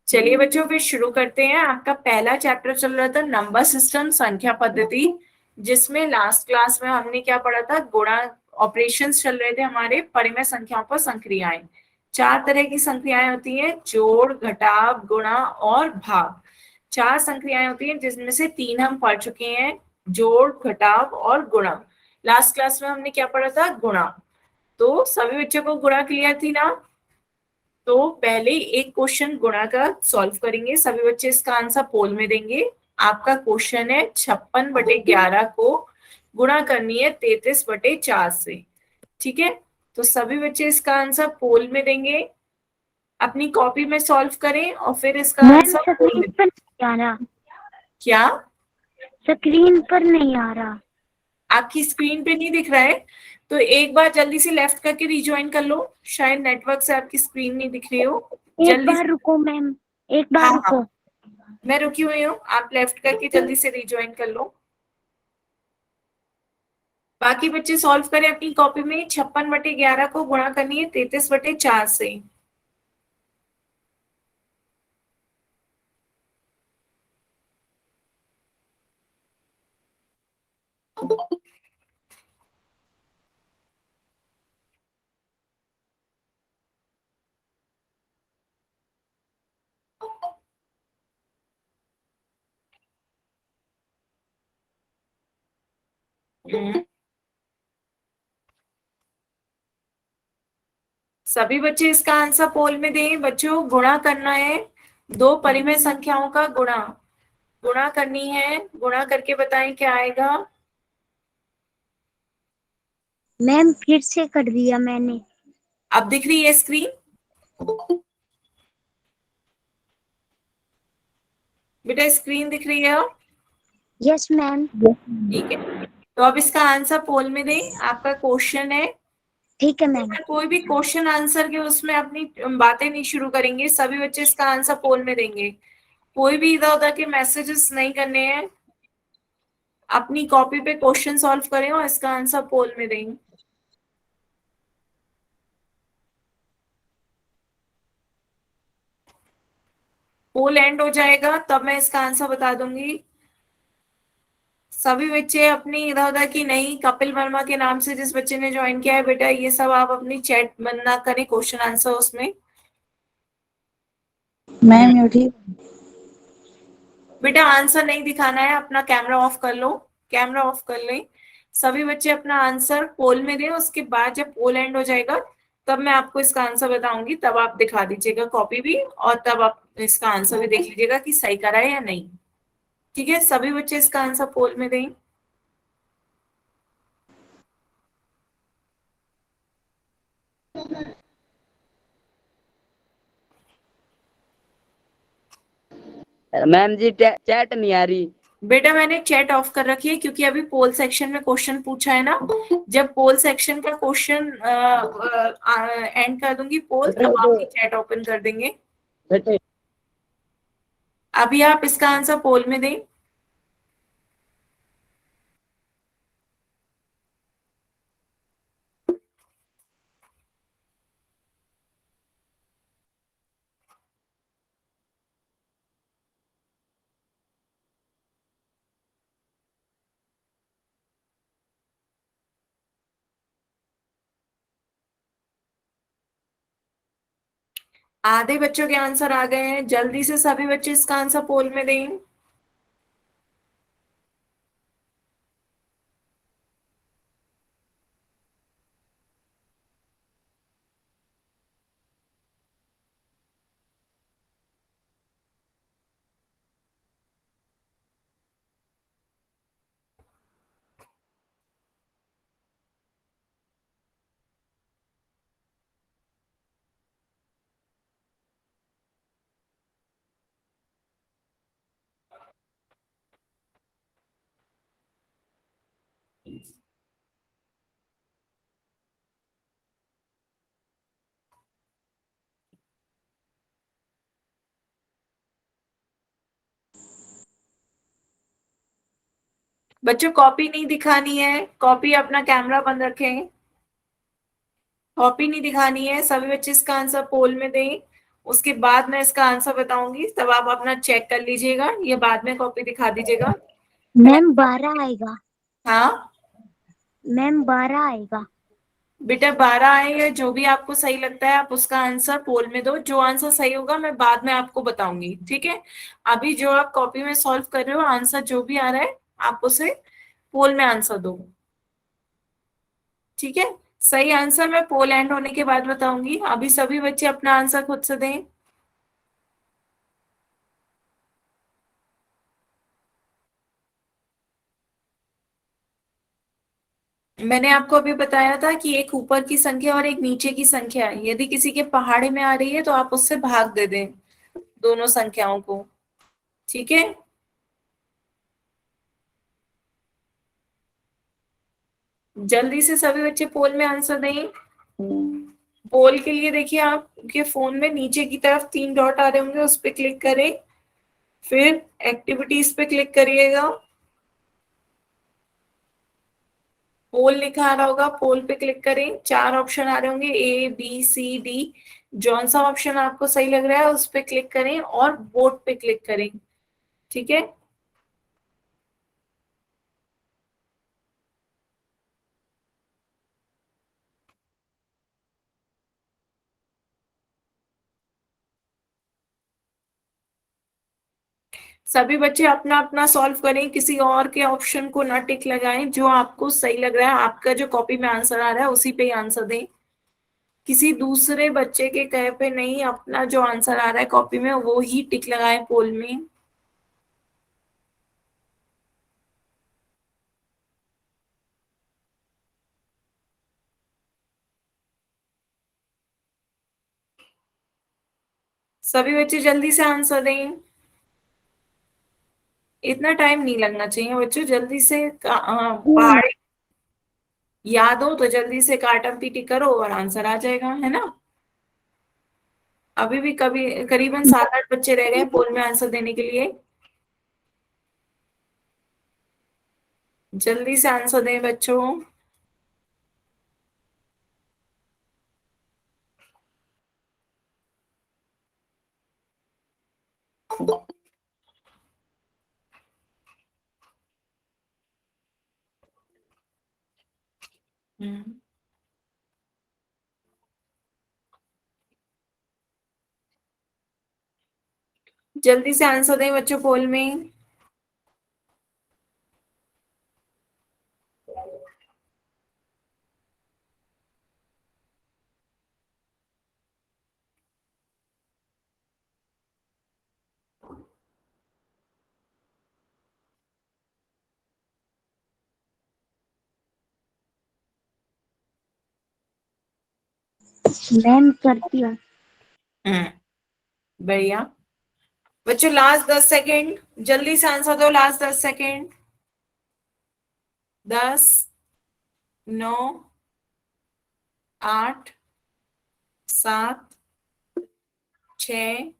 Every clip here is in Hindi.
चलिए बच्चों फिर शुरू करते हैं। आपका पहला चैप्टर चल रहा था नंबर सिस्टम, संख्या पद्धति, जिसमें लास्ट क्लास में हमने क्या पढ़ा था, गुणा ऑपरेशंस चल रहे थे हमारे, परिमेय संख्याओं पर संक्रियाएं। 4 तरह की संक्रियाएं होती हैं, जोड़, घटाव, गुणा और भाग। 4 संक्रियाएं होती हैं जिसमें से 3 हम पढ़ चुके हैं, जोड़, घटाव और गुणा। लास्ट क्लास में हमने क्या पढ़ा था, गुणा। तो सभी बच्चों को गुणा क्लियर थी ना? तो पहले एक क्वेश्चन गुणा का सॉल्व करेंगे, सभी बच्चे इसका आंसर पोल में देंगे। आपका क्वेश्चन है 56/11 को गुणा करनी है 33/4 से। ठीक है, तो सभी बच्चे इसका आंसर पोल में देंगे, अपनी कॉपी में सॉल्व करें और फिर इसका आंसर पोल में। पर नहीं आ रहा। क्या स्क्रीन पर नहीं आ रहा? आपकी स्क्रीन पे नहीं दिख रहा है? तो एक बार जल्दी से लेफ्ट करके रिज्वाइन कर लो, शायद नेटवर्क से आपकी स्क्रीन नहीं दिख रही हो। एक जल्दी बार से। रुको मैम, एक बार हाँ रुको। हाँ, मैं रुकी हुई हूँ, आप लेफ्ट करके जल्दी से रिज्वाइन कर लो। बाकी बच्चे सॉल्व करें अपनी कॉपी में। 56/11 को गुणा करनी है 33/4 से। सभी बच्चे इसका आंसर पोल में दें। बच्चों गुणा करना है, 2 परिमेय संख्याओं का गुणा, गुणा करनी है। गुणा करके बताएं क्या आएगा। मैम फिर से कर दिया मैंने। अब दिख रही है स्क्रीन? बेटा स्क्रीन दिख रही है? Yes ma'am. ठीक है, तो अब इसका आंसर पोल में दें। आपका क्वेश्चन है, ठीक है मैम। कोई भी क्वेश्चन आंसर के उसमें अपनी बातें नहीं शुरू करेंगे, सभी बच्चे इसका आंसर पोल में देंगे। कोई भी इधर उधर के मैसेजेस नहीं करने हैं, अपनी कॉपी पे क्वेश्चन सॉल्व करें और इसका आंसर पोल में दें। पोल एंड हो जाएगा तब मैं इसका आंसर बता दूंगी। सभी बच्चे अपनी इधर उधर की नहीं, कपिल वर्मा के नाम से जिस बच्चे ने ज्वाइन किया है बेटा, ये सब आप अपनी चैट बंद ना करें क्वेश्चन आंसर उसमें। मैम ठीक। बेटा आंसर नहीं दिखाना है, अपना कैमरा ऑफ कर लो, कैमरा ऑफ कर लें। सभी बच्चे अपना आंसर पोल में दें, उसके बाद जब पोल एंड हो जाएगा तब मैं आपको इसका आंसर बताऊंगी, तब आप दिखा दीजिएगा कॉपी भी, और तब आप इसका आंसर भी देख लीजिएगा कि सही करा है या नहीं। ठीक है, सभी बच्चे इसका आंसर पोल में दें। मैम जी चैट नहीं आ रही। बेटा मैंने चैट ऑफ कर रखी है क्योंकि अभी पोल सेक्शन में क्वेश्चन पूछा है ना। जब पोल सेक्शन का क्वेश्चन एंड कर दूंगी पोल, तब आपकी चैट ओपन कर देंगे। अभी आप इसका आंसर पोल में दें। आधे बच्चों के आंसर आ गए हैं, जल्दी से सभी बच्चे इसका आंसर पोल में दें। बच्चों कॉपी नहीं दिखानी है, कॉपी अपना कैमरा बंद रखें। कॉपी नहीं दिखानी है, सभी बच्चे इसका आंसर पोल में दें, उसके बाद मैं इसका आंसर बताऊंगी, तब आप अपना चेक कर लीजिएगा, ये बाद में कॉपी दिखा दीजिएगा। मैम 12 आएगा। हाँ मैम 12 आएगा। बेटा 12 आए या जो भी आपको सही लगता है आप उसका आंसर पोल में दो, जो आंसर सही होगा मैं बाद में आपको बताऊंगी, ठीक है। अभी जो आप कॉपी में सॉल्व कर रहे हो आंसर जो भी आ रहा है आप उसे पोल में आंसर दो, ठीक है। सही आंसर मैं पोल एंड होने के बाद बताऊंगी, अभी सभी बच्चे अपना आंसर खुद से दें। मैंने आपको अभी बताया था कि एक ऊपर की संख्या और एक नीचे की संख्या है, यदि किसी के पहाड़े में आ रही है तो आप उससे भाग दे दें दोनों संख्याओं को, ठीक है। जल्दी से सभी बच्चे पोल में आंसर दें। पोल के लिए देखिए आपके फोन में नीचे की तरफ 3 डॉट आ रहे होंगे, उस पर क्लिक करें, फिर एक्टिविटीज पे क्लिक करिएगा, पोल लिखा आ रहा होगा, पोल पे क्लिक करें, 4 ऑप्शन आ रहे होंगे A B C D, जौन सा ऑप्शन आपको सही लग रहा है उस पे क्लिक करें और वोट पे क्लिक करें, ठीक है। सभी बच्चे अपना अपना सॉल्व करें, किसी और के ऑप्शन को ना टिक लगाएं, जो आपको सही लग रहा है आपका जो कॉपी में आंसर आ रहा है उसी पे ही आंसर दें, किसी दूसरे बच्चे के कहे पे नहीं, अपना जो आंसर आ रहा है कॉपी में वो ही टिक लगाएं पोल में। सभी बच्चे जल्दी से आंसर दें, इतना टाइम नहीं लगना चाहिए बच्चों, जल्दी से पहाड़ याद हो तो जल्दी से काटम पीटी करो और आंसर आ जाएगा, है ना। अभी भी कभी करीबन 7-8 बच्चे रह गए हैं पोल में आंसर देने के लिए, जल्दी से आंसर दें बच्चों। हम्म, जल्दी से आंसर दें बच्चों पोल में। मैम करती हूँ। बढ़िया बच्चों, लास्ट 10 सेकेंड, जल्दी से आंसर दो, लास्ट 10 सेकेंड। 10, 9, 8, 7, 6,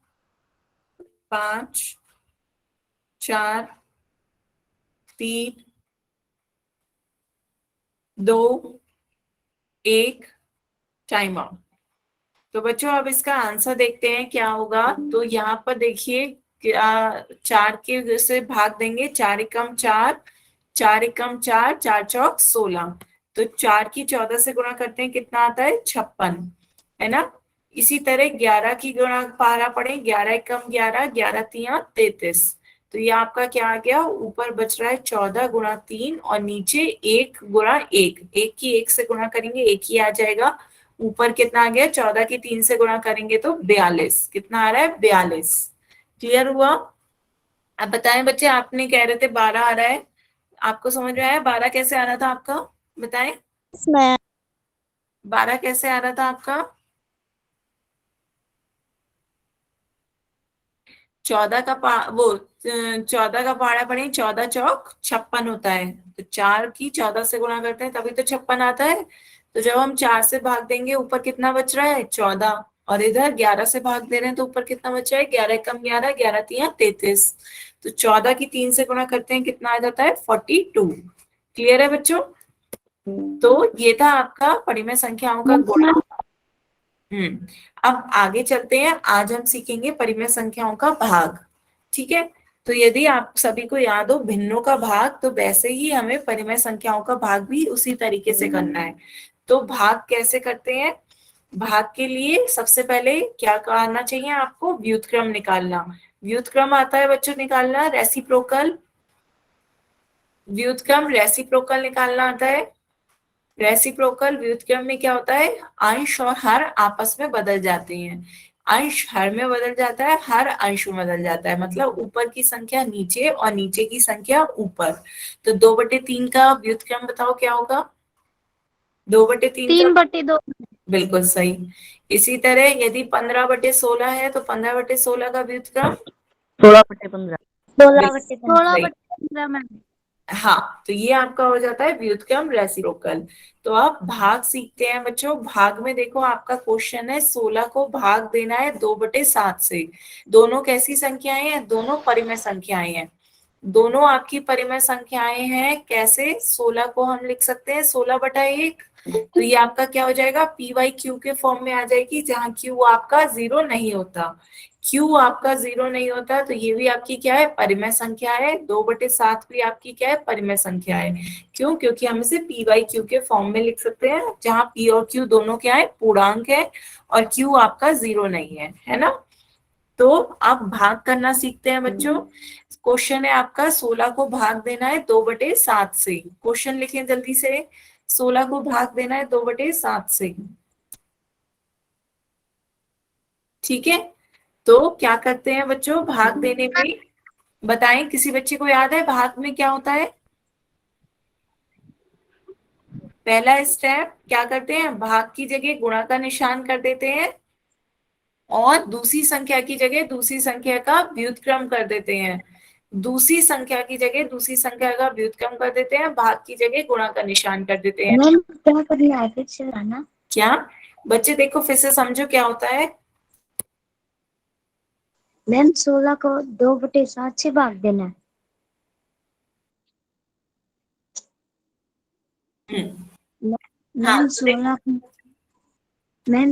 5, 4, 3, 2, 1, time out. तो बच्चों अब इसका आंसर देखते हैं क्या होगा। तो यहाँ पर देखिए 4 के से भाग देंगे, 4 एकम 4, 4 एकम 4, 4 चौक 16, तो 4 की 14 से गुणा करते हैं कितना आता है 56, है ना। इसी तरह 11 की गुणा पारा पड़े, 11 एकम 11, 11 तिया 33, तो ये आपका क्या आ गया, ऊपर बच रहा है 14 × 3 और नीचे 1 × 1, 1 की 1 से गुणा करेंगे 1 ही आ जाएगा, ऊपर कितना आ गया 14 की 3 से गुणा करेंगे तो 42, कितना आ रहा है 42। क्लियर हुआ। अब बताएं बच्चे, आपने कह रहे थे 12 आ रहा है, आपको समझ में आया 12 कैसे आ रहा था आपका, बताएं। 12 कैसे आ रहा था आपका, 14 का वो 14 का पहाड़ा पड़े, 14 चौक 56 होता है, तो 4 की 14 से गुणा करते हैं तभी तो 56 आता है। तो जब हम 4 से भाग देंगे ऊपर कितना बच रहा है 14, और इधर 11 से भाग दे रहे हैं तो ऊपर कितना बच रहा है 11 कम 11, 11 तिया 33, तो 14 की 3 से गुणा करते हैं कितना आ जाता है 42। क्लियर है बच्चों। तो ये था आपका परिमेय संख्याओं का गुणा। अब आगे चलते हैं। आज हम सीखेंगे परिमेय संख्याओं का भाग। ठीक है, तो यदि आप सभी को याद हो भिन्नों का भाग, तो वैसे ही हमें परिमेय संख्याओं का भाग भी उसी तरीके से करना है। तो भाग कैसे करते हैं? भाग के लिए सबसे पहले क्या करना चाहिए आपको? व्युत्क्रम निकालना। व्युत्क्रम आता है बच्चों निकालना, रेसिप्रोकल। व्युत्क्रम रेसिप्रोकल निकालना आता है। रेसिप्रोकल व्युत्क्रम में क्या होता है? अंश और हर आपस में बदल जाते हैं। अंश हर में बदल जाता है, हर अंश में बदल जाता है। मतलब ऊपर की संख्या नीचे और नीचे की संख्या ऊपर। तो 2/3 का व्युत्क्रम बताओ क्या होगा? 2/3 का 3/2। बिल्कुल सही। इसी तरह यदि 15/16 है तो 15/16 का व्युत्क्रम 16/15। 16 16/15 मैम। हाँ, तो ये आपका हो जाता है व्युत्क्रम रेसिप्रोकल। तो आप भाग सीखते हैं बच्चों। भाग में देखो आपका क्वेश्चन है 16 को भाग देना है 2/7 से। दोनों कैसी संख्याएं हैं? दोनों परिमेय संख्याएं हैं। दोनों आपकी परिमेय संख्याएं हैं। कैसे? 16 को हम लिख सकते हैं 16/1। तो ये आपका क्या हो जाएगा? PYQ के फॉर्म में आ जाएगी, जहाँ Q आपका 0 नहीं होता। Q आपका 0 नहीं होता, तो ये भी आपकी क्या है? परिमेय संख्या है। 2/7 भी आपकी क्या है? परिमेय संख्या है। क्यों? क्योंकि हम इसे PYQ के फॉर्म में लिख सकते हैं, जहाँ P और Q दोनों क्या है? पूर्णांक है, और Q आपका 0 नहीं है ना? तो अब भाग करना सीखते हैं बच्चों। क्वेश्चन है आपका 16 को भाग देना है 2/7 से। क्वेश्चन लिखें जल्दी से। 16 को भाग देना है 2/7 से। ठीक है, तो क्या करते हैं बच्चों भाग देने में? बताएं, किसी बच्चे को याद है भाग में क्या होता है? पहला स्टेप क्या करते हैं? भाग की जगह गुणा का निशान कर देते हैं, और दूसरी संख्या की जगह दूसरी संख्या का व्युत्क्रम कर देते हैं। दूसरी संख्या की जगह दूसरी संख्या का व्युत्क्रम कर देते हैं, भाग की जगह गुणा का निशान कर देते हैं। मैम क्या करना है फिर से बताना। क्या? बच्चे देखो फिर से समझो क्या होता है। मैम 16 को 2/7 से भाग देना है। हाँ मैम तो देखो,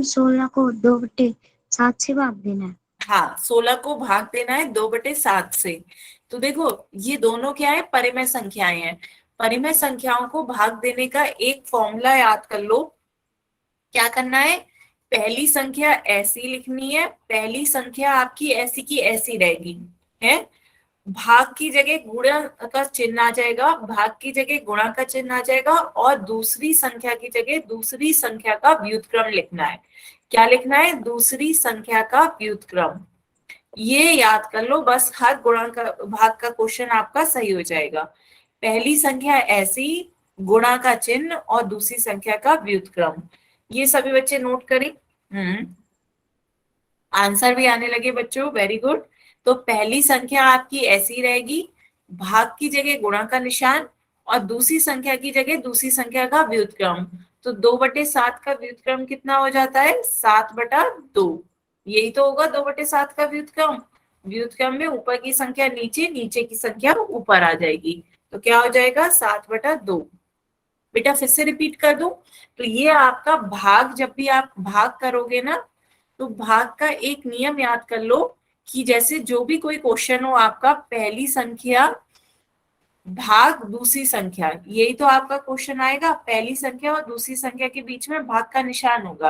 16 को 2/7 से भाग देना है। हाँ 16 को भाग देना है 2/7 से। तो देखो ये दोनों क्या है? परिमेय संख्याएं हैं। परिमेय संख्याओं को भाग देने का एक फॉर्मूला याद कर लो। क्या करना है? पहली संख्या ऐसी लिखनी है, पहली संख्या आपकी ऐसी की ऐसी रहेगी है। भाग की जगह गुणा का चिन्ह आ जाएगा, भाग की जगह गुणा का चिन्ह आ जाएगा, और दूसरी संख्या की जगह दूसरी संख्या का व्युत्क्रम लिखना है। क्या लिखना है? दूसरी संख्या का व्युत्क्रम। ये याद कर लो बस, हर गुणा का भाग का क्वेश्चन आपका सही हो जाएगा। पहली संख्या ऐसी, गुणा का चिन्ह, और दूसरी संख्या का व्युत्क्रम। ये सभी बच्चे नोट करें। आंसर भी आने लगे बच्चों, वेरी गुड। तो पहली संख्या आपकी ऐसी रहेगी, भाग की जगह गुणा का निशान, और दूसरी संख्या की जगह दूसरी संख्या का व्युत्क्रम। तो 2/7 का व्युत्क्रम कितना हो जाता है? 7/2। यही तो होगा 2/7 का व्युत्क्रम। व्युत्क्रम में ऊपर की संख्या नीचे, नीचे की संख्या ऊपर आ जाएगी। तो क्या हो जाएगा? 7/2। बेटा फिर से रिपीट कर दूं, तो ये आपका भाग, जब भी आप भाग करोगे ना, तो भाग का एक नियम याद कर लो, कि जैसे जो भी कोई क्वेश्चन हो आपका, पहली संख्या भाग दूसरी संख्या, यही तो आपका क्वेश्चन आएगा। पहली संख्या और दूसरी संख्या के बीच में भाग का निशान होगा।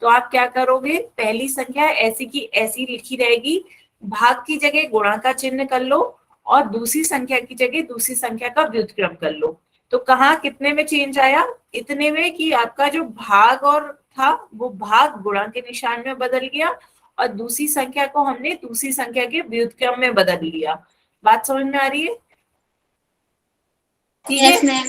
तो आप क्या करोगे? पहली संख्या ऐसी की ऐसी लिखी रहेगी, भाग की जगह गुणा का चिन्ह कर लो, और दूसरी संख्या की जगह दूसरी संख्या का व्युत्क्रम कर लो। तो कहाँ कितने में चेंज आया? इतने में कि आपका जो भाग और था वो भाग गुणा के निशान में बदल गया, और दूसरी संख्या को हमने दूसरी संख्या के व्युत्क्रम में बदल लिया। बात समझ में आ रही है? ठीक है। Yes ma'am.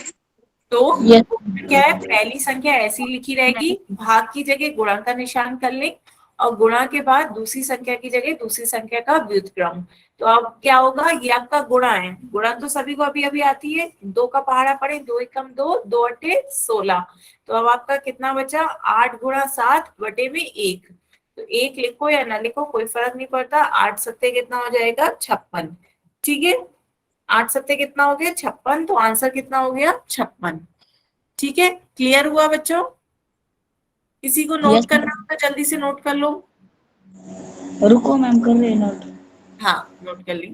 तो यस। क्या है? पहली संख्या ऐसी लिखी रहेगी, भाग की जगह गुणा का निशान कर लें, और गुणा के बाद दूसरी संख्या की जगह दूसरी संख्या का व्युत्क्रम। तो अब क्या होगा? ये आपका गुणा है। गुणा तो सभी को अभी अभी आती है। 2 का पहाड़ा पड़े, 2 एकम 2, 2 अट्ठे 16। तो अब आपका कितना बचा? 8 × 7/1। तो 1 लिखो या ना लिखो कोई फर्क नहीं पड़ता। 8 सत्ते कितना हो जाएगा? 56। ठीक है, 8 सत्ते कितना हो गया? 56। तो आंसर कितना हो गया? 56। ठीक है, क्लियर हुआ बच्चों? किसी को नोट Yes, करना हो तो जल्दी से नोट कर लो। रुको मैम, कर रहे हैं नोट। हाँ, नोट कर ली।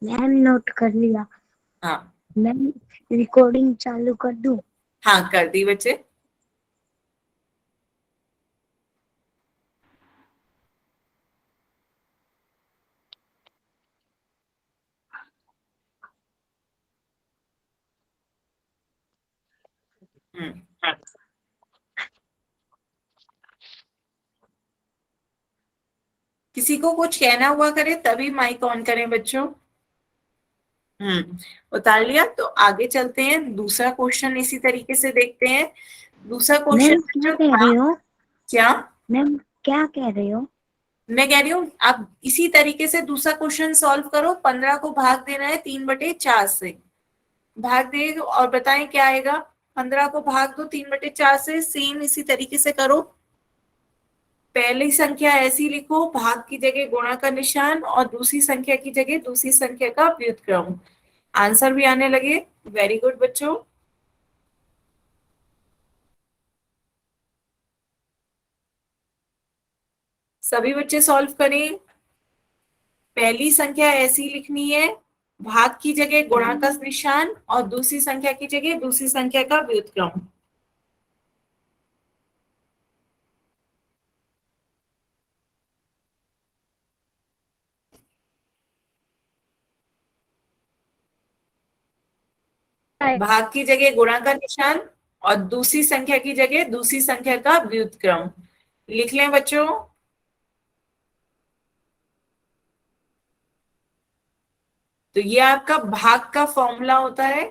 मैम नोट कर लिया। हाँ मैम रिकॉर्डिंग चालू कर दूं? हाँ, कर दी बच्चे। हाँ। किसी को कुछ कहना हुआ करे तभी माइक ऑन करें बच्चों। उतार लिया तो आगे चलते हैं, दूसरा क्वेश्चन इसी तरीके से देखते हैं। दूसरा क्वेश्चन मैम क्या जो कह था, रही हो? क्या मैम क्या कह रही हो? मैं कह रही हूँ, आप इसी तरीके से दूसरा क्वेश्चन सॉल्व करो। 15 को भाग देना है 3/4 से। भाग दे और बताएं क्या आएगा। 15 को भाग दो 3/4 से, सेम इसी तरीके से करो। पहली संख्या ऐसी लिखो, भाग की जगह गुणा का निशान और दूसरी संख्या की जगह दूसरी संख्या का व्युत्क्रम। आंसर भी आने लगे। वेरी गुड बच्चों। सभी बच्चे सॉल्व करें। पहली संख्या ऐसी लिखनी है, भाग की जगह गुणा का निशान और दूसरी संख्या की जगह दूसरी संख्या का व्युत्क्रम। भाग की जगह गुणा का निशान और दूसरी संख्या की जगह दूसरी संख्या का व्युत्क्रम। लिख लें बच्चों। तो ये आपका भाग का फॉर्मूला होता है।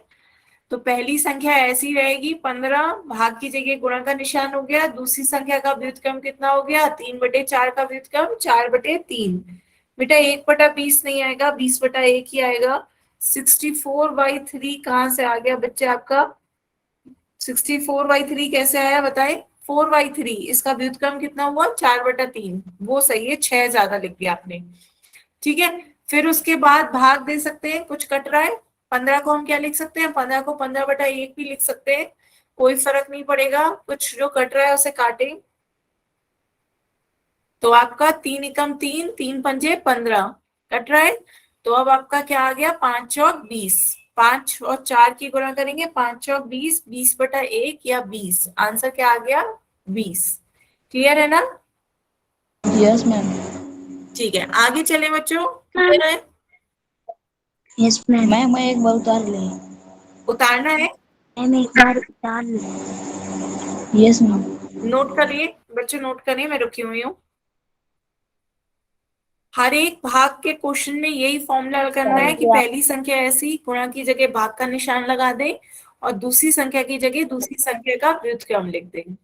तो पहली संख्या ऐसी रहेगी 15, भाग की जगह गुणा का निशान हो गया, दूसरी संख्या का व्युत्क्रम कितना हो गया 3/4 का व्युत्क्रम 4/3। बेटा 1/20 नहीं आएगा, 20/1 ही आएगा। 64/3 कहाँ से आ गया बच्चे आपका? 64/3 कैसे आया बताए? 4/3 इसका व्युत्क्रम कितना हुआ 4/3। वो सही है, 6 ज्यादा लिख दिया आपने। ठीक है, फिर उसके बाद भाग दे सकते हैं, कुछ कट रहा है। 15 को हम क्या लिख सकते हैं? 15 को 15/1 भी लिख सकते हैं, कोई फर्क नहीं पड़ेगा। कुछ जो कट रहा है उसे काटें। तो आपका 3 एकम 3, 3×5 = 15 कट रहा है। तो अब आपका क्या आ गया? 5×4 = 20। 5 और 4 की गुणा करेंगे, 5×4 = 20, 20/1 या 20। आंसर क्या आ गया? 20। क्लियर है ना? Yes ma'am. ठीक है, आगे चले बच्चों। क्लियर है? Yes ma'am. मैं एक बार उतार ले। उतारना है। मैम एक बार उतार लो। Yes ma'am. नोट करिए बच्चे, नोट करिए, मैं रुकी हुई हूँ। हर एक भाग के क्वेश्चन में यही फॉर्मूला करना है कि पहली संख्या ऐसी गुणा की जगह भाग का निशान लगा दें और दूसरी संख्या की जगह दूसरी संख्या का व्युत्क्रम लिख दें।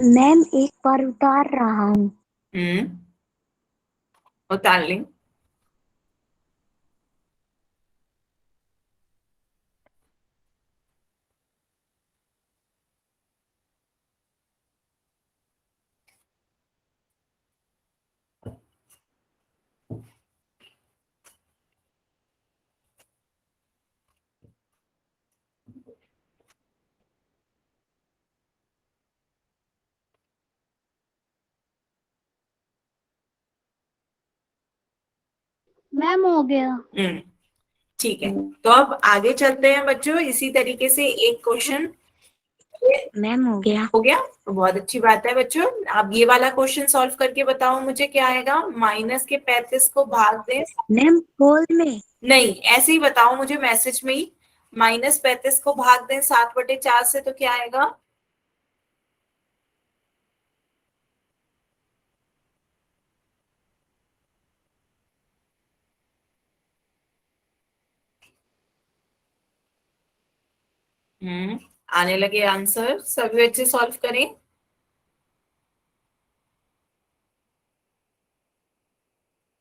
मैम एक बार उतार रहा हूँ। उतार लें। मैम हो गया। ठीक है, तो अब आगे चलते हैं बच्चों, इसी तरीके से एक क्वेश्चन। मैम हो गया। हो गया तो बहुत अच्छी बात है बच्चों। अब ये वाला क्वेश्चन सॉल्व करके बताओ मुझे क्या आएगा। -35 को भाग दें। मैम कॉल में? नहीं, ऐसे ही बताओ मुझे मैसेज में ही। -35 को भाग दें 7/4 से तो क्या आएगा? आने लगे आंसर, सभी बच्चे सॉल्व करें।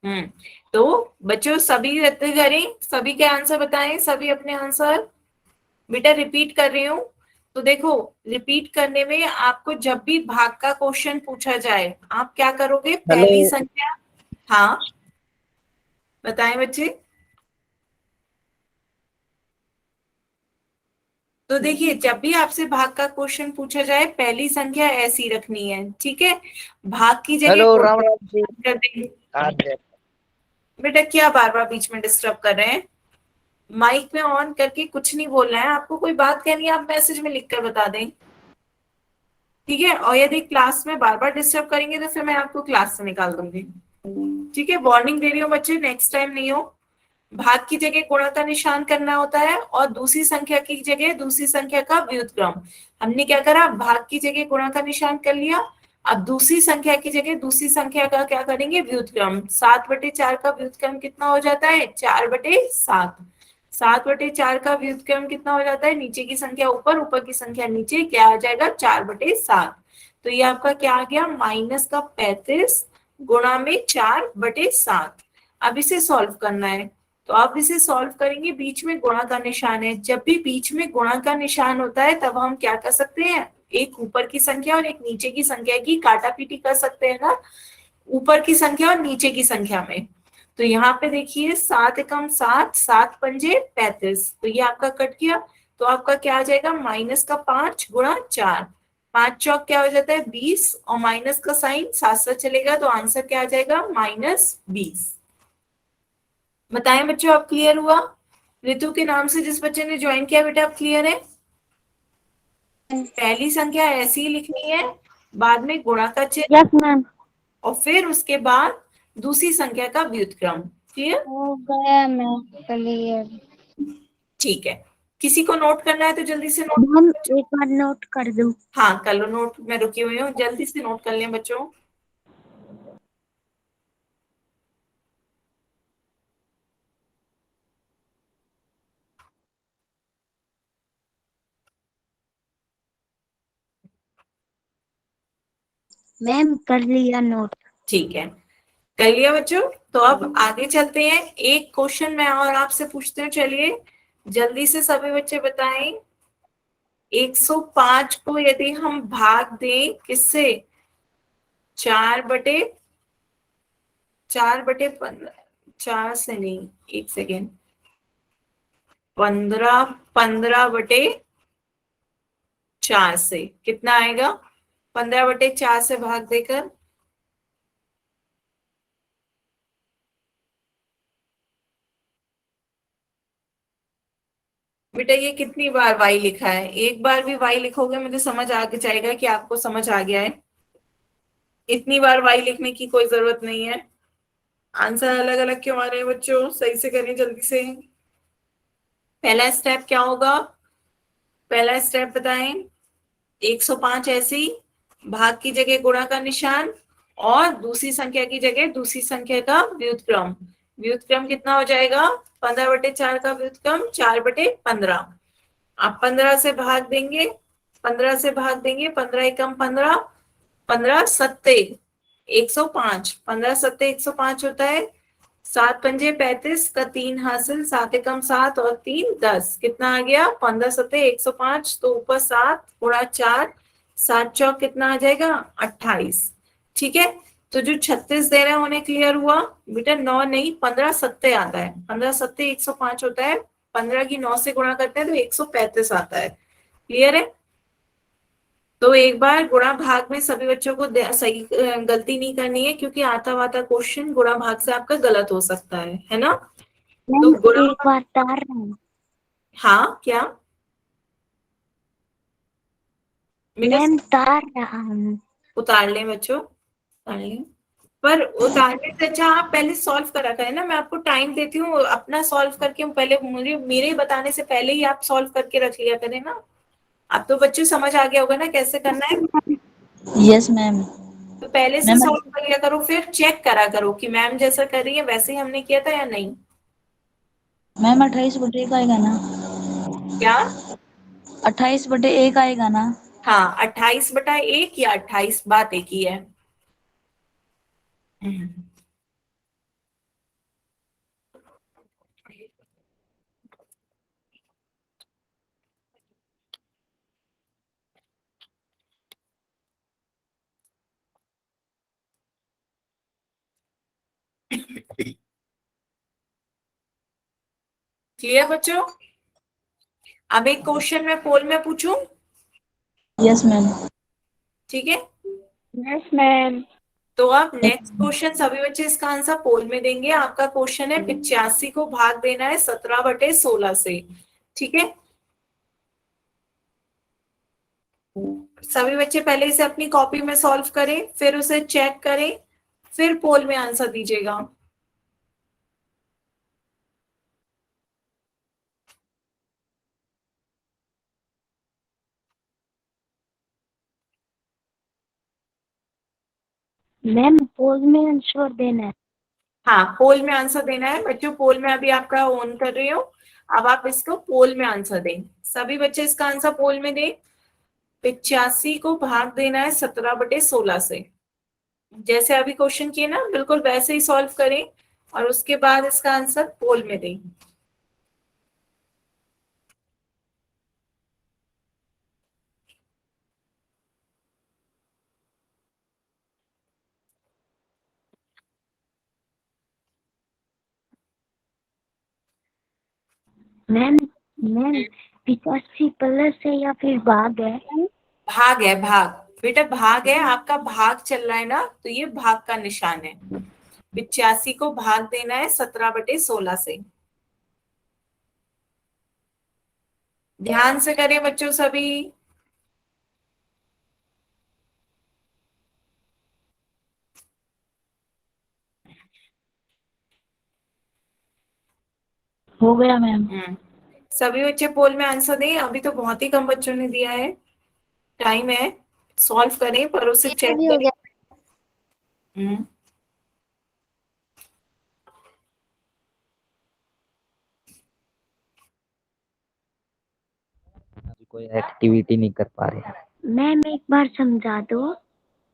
हम्म। तो बच्चों सभी रद्द करें, सभी के आंसर बताएं, सभी अपने आंसर। बेटा रिपीट कर रही हूँ। तो देखो, रिपीट करने में आपको जब भी भाग का क्वेश्चन पूछा जाए आप क्या करोगे, हेलो। पहली संख्या। हाँ बताएं बच्चे। तो देखिए, जब भी आपसे भाग का क्वेश्चन पूछा जाए पहली संख्या ऐसी रखनी है, ठीक है। भाग की जगह हेलो राम राम जी। गुणा कर देंगे। आज बेटा क्या बार बार बीच में डिस्टर्ब कर रहे हैं? माइक में ऑन करके कुछ नहीं बोलना है आपको, कोई बात कहनी है आप मैसेज में लिख कर बता दें, ठीक है। और यदि क्लास में बार बार डिस्टर्ब करेंगे तो फिर मैं आपको क्लास से निकाल दूंगी, ठीक है। वार्निंग दे रही हूँ बच्चे, नेक्स्ट टाइम नहीं हो। भाग की जगह गुणा का निशान करना होता है और दूसरी संख्या की जगह दूसरी संख्या का व्युत्क्रम। हमने क्या करा, भाग की जगह गुणा का निशान कर लिया। अब दूसरी संख्या की जगह दूसरी संख्या का क्या करेंगे, व्युत्क्रम। 7/4 का व्युत्क्रम कितना हो जाता है, 4/7। 7/4 का व्युत्क्रम कितना हो जाता है, नीचे की संख्या ऊपर, ऊपर की संख्या नीचे, क्या आ जाएगा 4/7। तो ये आपका क्या आ गया, -35 गुणा में 4/7। अब इसे सॉल्व करना है, तो आप इसे सॉल्व करेंगे, बीच में गुणा का निशान है। जब भी बीच में गुणा का निशान होता है तब हम क्या कर सकते हैं, एक ऊपर की संख्या और एक नीचे की संख्या की काटा पीटी कर सकते हैं ना, ऊपर की संख्या और नीचे की संख्या में। तो यहाँ पे देखिए 7 एकम 7, 7 पंजे 35, तो ये आपका कट गया। तो आपका क्या आ जाएगा, -5 गुणा 4, 5 चौक क्या हो जाता है 20, और माइनस का साइन साथ साथ चलेगा, तो आंसर क्या आ जाएगा -20। बताएं बच्चों, अब क्लियर हुआ? ऋतु के नाम से जिस बच्चे ने ज्वाइन किया, बेटा अब क्लियर है? पहली संख्या ऐसी ही लिखनी है, बाद में गुणा का चिन्ह, यस मैम। और फिर उसके बाद दूसरी संख्या का व्युत्क्रम। क्लियर? हो गया मैम, क्लियर। ठीक है। किसी को नोट करना है तो जल्दी से नोट मैम करो बच्चों। एक बार नोट कर दूं। हाँ कर लो नोट, मैं रुकी हुई हूँ, जल्दी से नोट कर लें बच्चों। मैम कर लिया नोट। ठीक है, कर लिया बच्चों। तो अब आगे चलते हैं, एक क्वेश्चन मैं और आपसे पूछती हूँ, चलिए जल्दी से सभी बच्चे बताएं। 105 को यदि हम भाग दें किससे, 4/15, 4 से नहीं, एक सेकेंड, 15 से कितना आएगा, 15/4 से भाग देकर। बेटा ये कितनी बार y लिखा है, एक बार भी y लिखोगे मुझे समझ आ जाएगा कि आपको समझ आ गया है। इतनी बार y लिखने की कोई जरूरत नहीं है। आंसर अलग अलग क्यों आ रहे हैं बच्चों, सही से करें जल्दी से। पहला स्टेप क्या होगा, पहला स्टेप बताएं। 105 ऐसे ही, भाग की जगह गुणा का निशान, और दूसरी संख्या की जगह दूसरी संख्या का व्युत्क्रम। व्युत्क्रम कितना हो जाएगा, 15/4 का व्युत्क्रम 4/15। आप 15 से भाग देंगे, 15 से भाग देंगे, 15 एकम 15, 15 सत्ते 105, 15 सत्ते 105 होता है। 7 पंजे 35 का 3 हासिल, 7 एकम 7 और 3 10, कितना आ गया 15 सत्ते 105, तो ऊपर 7 गुणा 4, 7 चौक कितना आ जाएगा 28, ठीक है। तो जो 36 दे रहे हैं उन्हें क्लियर हुआ, बेटा 9 नहीं 15 सत्ते आता है, 15 सत्ते 105 होता है, 15 की 9 से गुणा करते हैं तो 135 आता है। क्लियर है? तो एक बार गुणा भाग में सभी बच्चों को सही गलती नहीं करनी है, क्योंकि आता वाता क्वेश्चन गुणा भाग से आपका गलत हो सकता है ना। तो मैम गुणा, एक बार तार रहा हूँ। हाँ क्या बेटा, मैम तार रहा हूँ। उतार लें बच्चों, उतार लें। पर उतारने से अच्छा आप पहले सॉल्व करा करें ना, मैं आपको टाइम देती हूँ, अपना सॉल्व करके पहले मुझे मेरे बताने से पहले ही आप सॉल्व करके रख लिया करें ना। अब तो बच्चों समझ आ गया होगा ना कैसे करना है, यस मैम। तो पहले से मैम सॉल्व कर लिया करो, फिर चेक करा करो कि मैम जैसा कर रही है वैसे ही हमने किया था या नहीं। मैम 28/1 आएगा ना? क्या? 28/1 आएगा ना? हाँ 28/1 या 28 बात एक ही है। क्लियर बच्चों? अब एक क्वेश्चन मैं पोल में पूछूं, यस मैम। ठीक है? Yes ma'am. तो अब नेक्स्ट क्वेश्चन सभी बच्चे इसका आंसर पोल में देंगे। आपका क्वेश्चन है 85 को भाग देना है 17/16 से, ठीक है? सभी बच्चे पहले इसे अपनी कॉपी में सॉल्व करें, फिर उसे चेक करें, फिर पोल में आंसर दीजिएगा। मैम पोल में आंसर देना है। हाँ, पोल में आंसर देना है बच्चों। पोल में अभी आपका ऑन कर रही हूँ। अब आप इसको पोल में आंसर दें। सभी बच्चे इसका आंसर पोल में दें। 85 को भाग देना है 17/16 से। जैसे अभी क्वेश्चन किए ना, बिल्कुल वैसे ही सॉल्व करें और उसके बाद इसका आंसर पोल में दें। मैम मैम 85 प्लस है या फिर भाग है? भाग है, भाग बेटा, भाग है। आपका भाग चल रहा है ना, तो ये भाग का निशान है। 85 को भाग देना है 17/16 से। ध्यान से करें बच्चों सभी। हो गया मैम। सभी बच्चे पोल में आंसर दें। अभी तो बहुत ही कम बच्चों ने दिया है। टाइम है, सॉल्व करें पर उसे चेक भी हो करें। गया। कोई एक्टिविटी नहीं कर पा रहे। मैम एक बार समझा दो।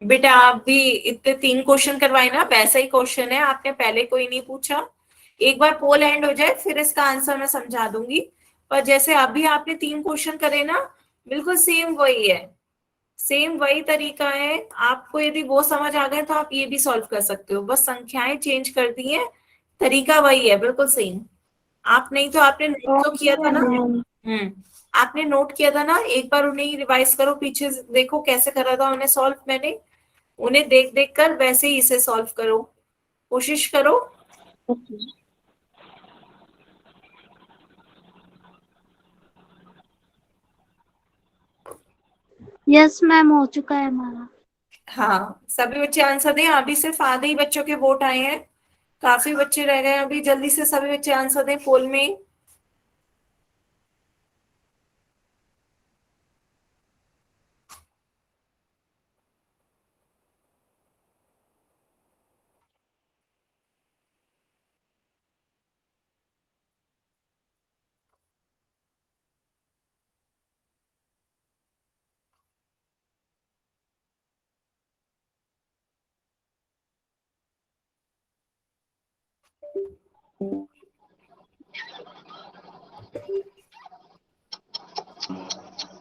बेटा आप भी इतने 3 क्वेश्चन करवाए ना, वैसा ही क्वेश्चन है, आपने पहले कोई नहीं पूछा। एक बार पोल एंड हो जाए फिर इसका आंसर मैं समझा दूंगी। पर जैसे अभी आपने 3 क्वेश्चन करे ना, बिल्कुल सेम वही है, सेम वही तरीका है। आपको यदि वो समझ आ गए तो आप ये भी सॉल्व कर सकते हो, बस संख्याएं चेंज कर दी है, तरीका वही है, बिल्कुल सेम। आप नहीं तो आपने नोट तो किया था ना। आपने नोट किया था ना, एक बार उन्हें रिवाइज करो, पीछे देखो कैसे करा था उन्हें सॉल्व मैंने। उन्हें देख देख कर वैसे ही इसे सॉल्व करो, कोशिश करो। यस मैम हो चुका है हमारा। हाँ, सभी बच्चे आंसर दें। अभी सिर्फ आधे ही बच्चों के वोट आए हैं, काफी बच्चे रह गए हैं अभी। जल्दी से सभी बच्चे आंसर दें पोल में।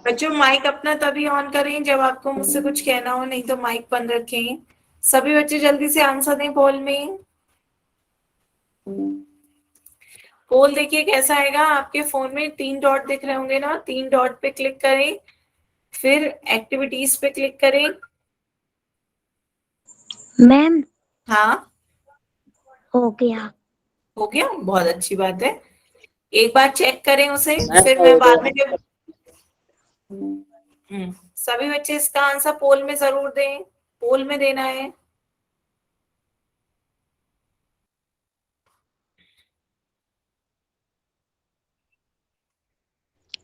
बच्चों माइक अपना तभी ऑन करें जब आपको मुझसे कुछ कहना हो, नहीं तो माइक बंद रखें। सभी बच्चे जल्दी से आंसर दें पोल में। पोल देखिए कैसा आएगा। आपके फोन में 3 डॉट दिख रहे होंगे ना, 3 डॉट पे क्लिक करें, फिर एक्टिविटीज पे क्लिक करें। मैम हाँ, हो गया। हो गया, बहुत अच्छी बात है। एक बार चेक करें उसे, फिर हो मैं बाद में गया। जब सभी बच्चे इसका आंसर पोल में जरूर दें, पोल में देना है।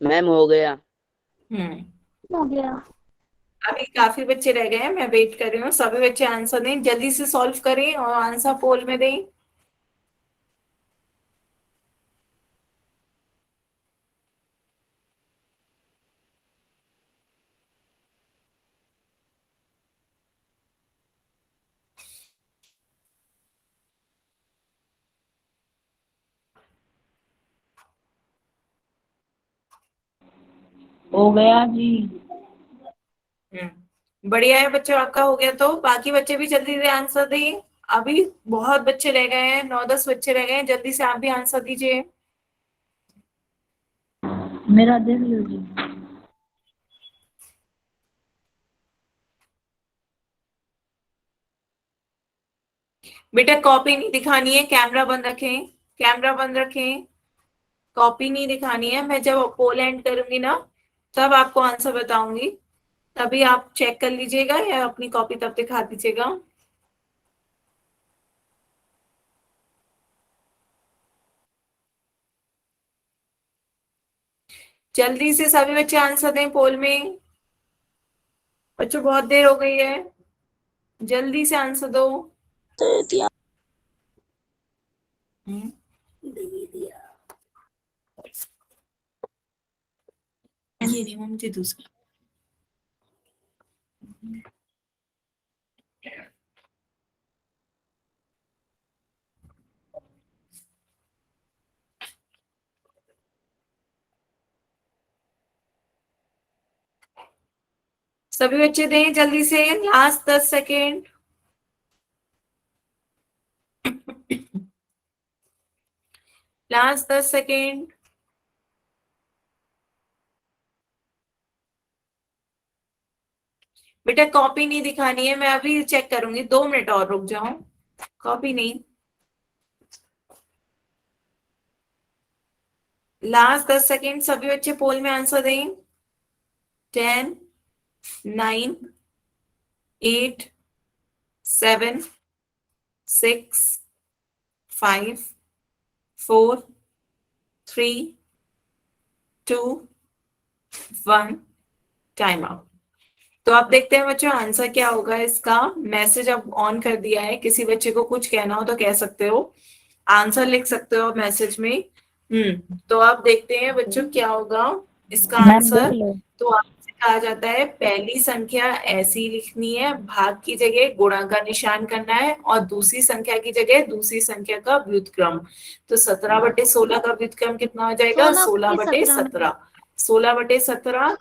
मैम हो गया। हम्म हो गया। अभी काफी बच्चे रह गए हैं, मैं वेट कर रही हूँ। सभी बच्चे आंसर दें, जल्दी से सॉल्व करें और आंसर पोल में दें। हो गया जी। बढ़िया है बच्चों, आपका हो गया। तो बाकी बच्चे भी जल्दी से आंसर दें। अभी बहुत बच्चे रह गए हैं, 9-10 बच्चे रह गए हैं, जल्दी से आप भी आंसर दीजिए। मेरा देख लीजिए। बेटा कॉपी नहीं दिखानी है, कैमरा बंद रखें, कैमरा बंद रखें, कॉपी नहीं दिखानी है। मैं जब पोल एंड करूंगी ना तब आपको आंसर बताऊंगी, तभी आप चेक कर लीजिएगा या अपनी कॉपी तब दिखा दीजिएगा। जल्दी से सभी बच्चे आंसर दें पोल में। बच्चों बहुत देर हो गई है, जल्दी से आंसर दो। दे दिया। ये नहीं मुझे दूसरा। सभी बच्चे दें जल्दी से, लास्ट 10 सेकेंड। Last 10 second. बेटा कॉपी नहीं दिखानी है, मैं अभी चेक करूंगी, 2 मिनट और रुक जाओ। कॉपी नहीं, लास्ट 10 सेकेंड। सभी बच्चे पोल में आंसर दें। 10, 9, 8, 7, 6, 5, 4, 3, 2, 1, टाइम आउट। तो आप देखते हैं बच्चों आंसर क्या होगा इसका। मैसेज अब ऑन कर दिया है, किसी बच्चे को कुछ कहना हो तो कह सकते हो, आंसर लिख सकते हो मैसेज में। तो आप देखते हैं बच्चों क्या होगा इसका मैम देख आंसर। लो। तो आपसे कहा जाता है पहली संख्या ऐसी लिखनी है, भाग की जगह गुणा का निशान करना है, और दूसरी संख्या की जगह दूसरी संख्या का व्युत्क्रम। तो 17/16 का व्युत्क्रम कितना हो जाएगा? 16/17। 16/17।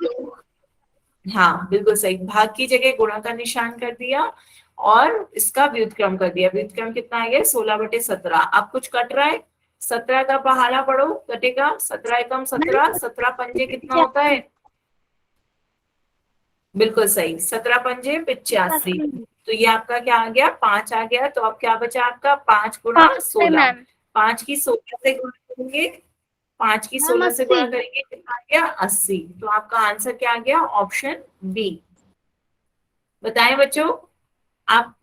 हाँ बिल्कुल सही, भाग की जगह गुणा का निशान कर दिया और इसका व्युत्क्रम कर दिया। व्युत्क्रम कितना आ गया? 16/17। अब कुछ कट रहा है, 17 का पहाड़ा पढ़ो, कटेगा। 17 एकम 17, 17 पंजे कितना होता है? बिल्कुल सही, 17 पंजे 85। तो ये आपका क्या आ गया? 5 आ गया। तो अब क्या बचा आपका? 5 गुणा 16। 5 की 16 से गुणा करेंगे, 5 की 16 से गुणा करेंगे, कितना आ गया? 80। तो आपका आंसर क्या आ गया? Option B. बताएं बच्चों, आप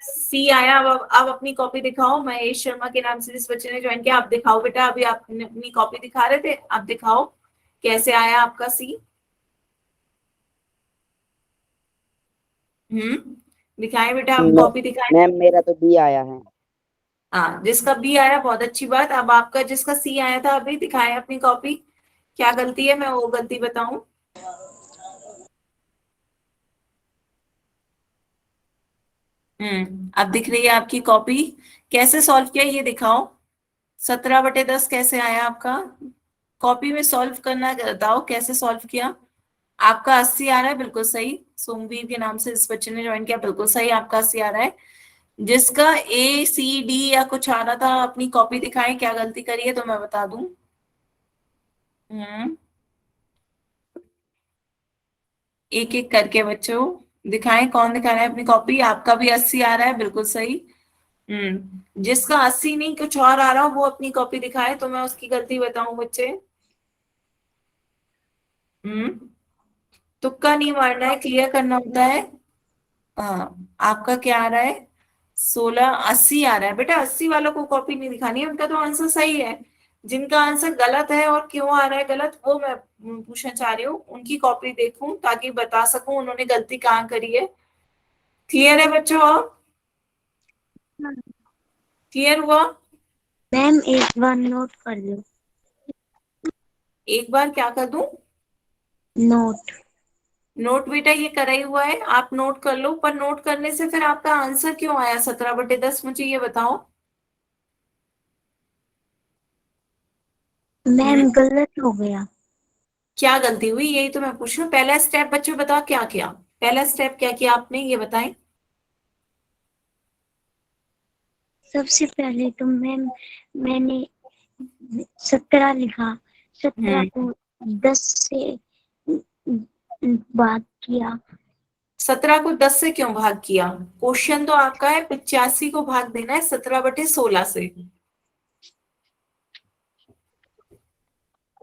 सी आया। अब अपनी कॉपी दिखाओ। महेश शर्मा के नाम से जिस बच्चे ने ज्वाइन किया, आप दिखाओ बेटा। अभी आपने अपनी कॉपी दिखा रहे थे, आप दिखाओ कैसे आया आपका सी। दिखाएं बेटा, आप कॉपी दिखाएं। मैम मेरा तो बी आया है। हाँ, जिसका बी आया बहुत अच्छी बात। अब आपका जिसका सी आया था अभी दिखाएं अपनी कॉपी। क्या गलती है, मैं वो गलती बताऊं। अब दिख रही है आपकी कॉपी। कैसे सॉल्व किया ये दिखाओ। 17/10 कैसे आया आपका? कॉपी में सॉल्व करना बताओ, कैसे सॉल्व किया। आपका 80 आ रहा है, बिल्कुल सही। सोमवीर के नाम से इस बच्चे ने ज्वाइन किया, बिल्कुल सही, आपका 80 आ रहा है। जिसका ए सी डी या कुछ आ रहा था अपनी कॉपी दिखाएं, क्या गलती करी है तो मैं बता दूं। हम्म एक एक करके बच्चों दिखाएं, कौन दिखा रहा है अपनी कॉपी। आपका भी 80 आ रहा है, बिल्कुल सही। जिसका 80 नहीं कुछ और आ रहा हो वो अपनी कॉपी दिखाए तो मैं उसकी गलती बताऊं बच्चे। तुक्का नहीं मारना है, क्लियर करना होता है। आपका क्या आ रहा है? 16, 80 आ रहा है। बेटा 80 वालों को कॉपी नहीं दिखानी है, उनका तो आंसर सही है। जिनका आंसर गलत है और क्यों आ रहा है गलत, वो मैं पूछना चाह रही हूँ। उनकी कॉपी देखूं ताकि बता सकूं उन्होंने गलती कहाँ करी है। क्लियर है बच्चों? अब क्लियर हुआ? मैम एक बार नोट कर लो। एक बार क्या कर दूं? नोट। नोट बेटा ये करा ही हुआ है, आप नोट कर लो। पर नोट करने से फिर आपका आंसर क्यों आया 17/10, मुझे ये बताओ। मैम गलत हो गया। क्या गलती हुई यही तो मैं पूछ रही हूँ। पहला स्टेप बच्चों बताओ क्या किया। पहला स्टेप क्या किया आपने, ये बताएं। सबसे पहले तो मैम मैंने 17 लिखा। 17 को 10 से भाग किया। 17 को 10 से क्यों भाग किया? क्वेश्चन तो आपका है 85 को भाग देना है 17/16 से।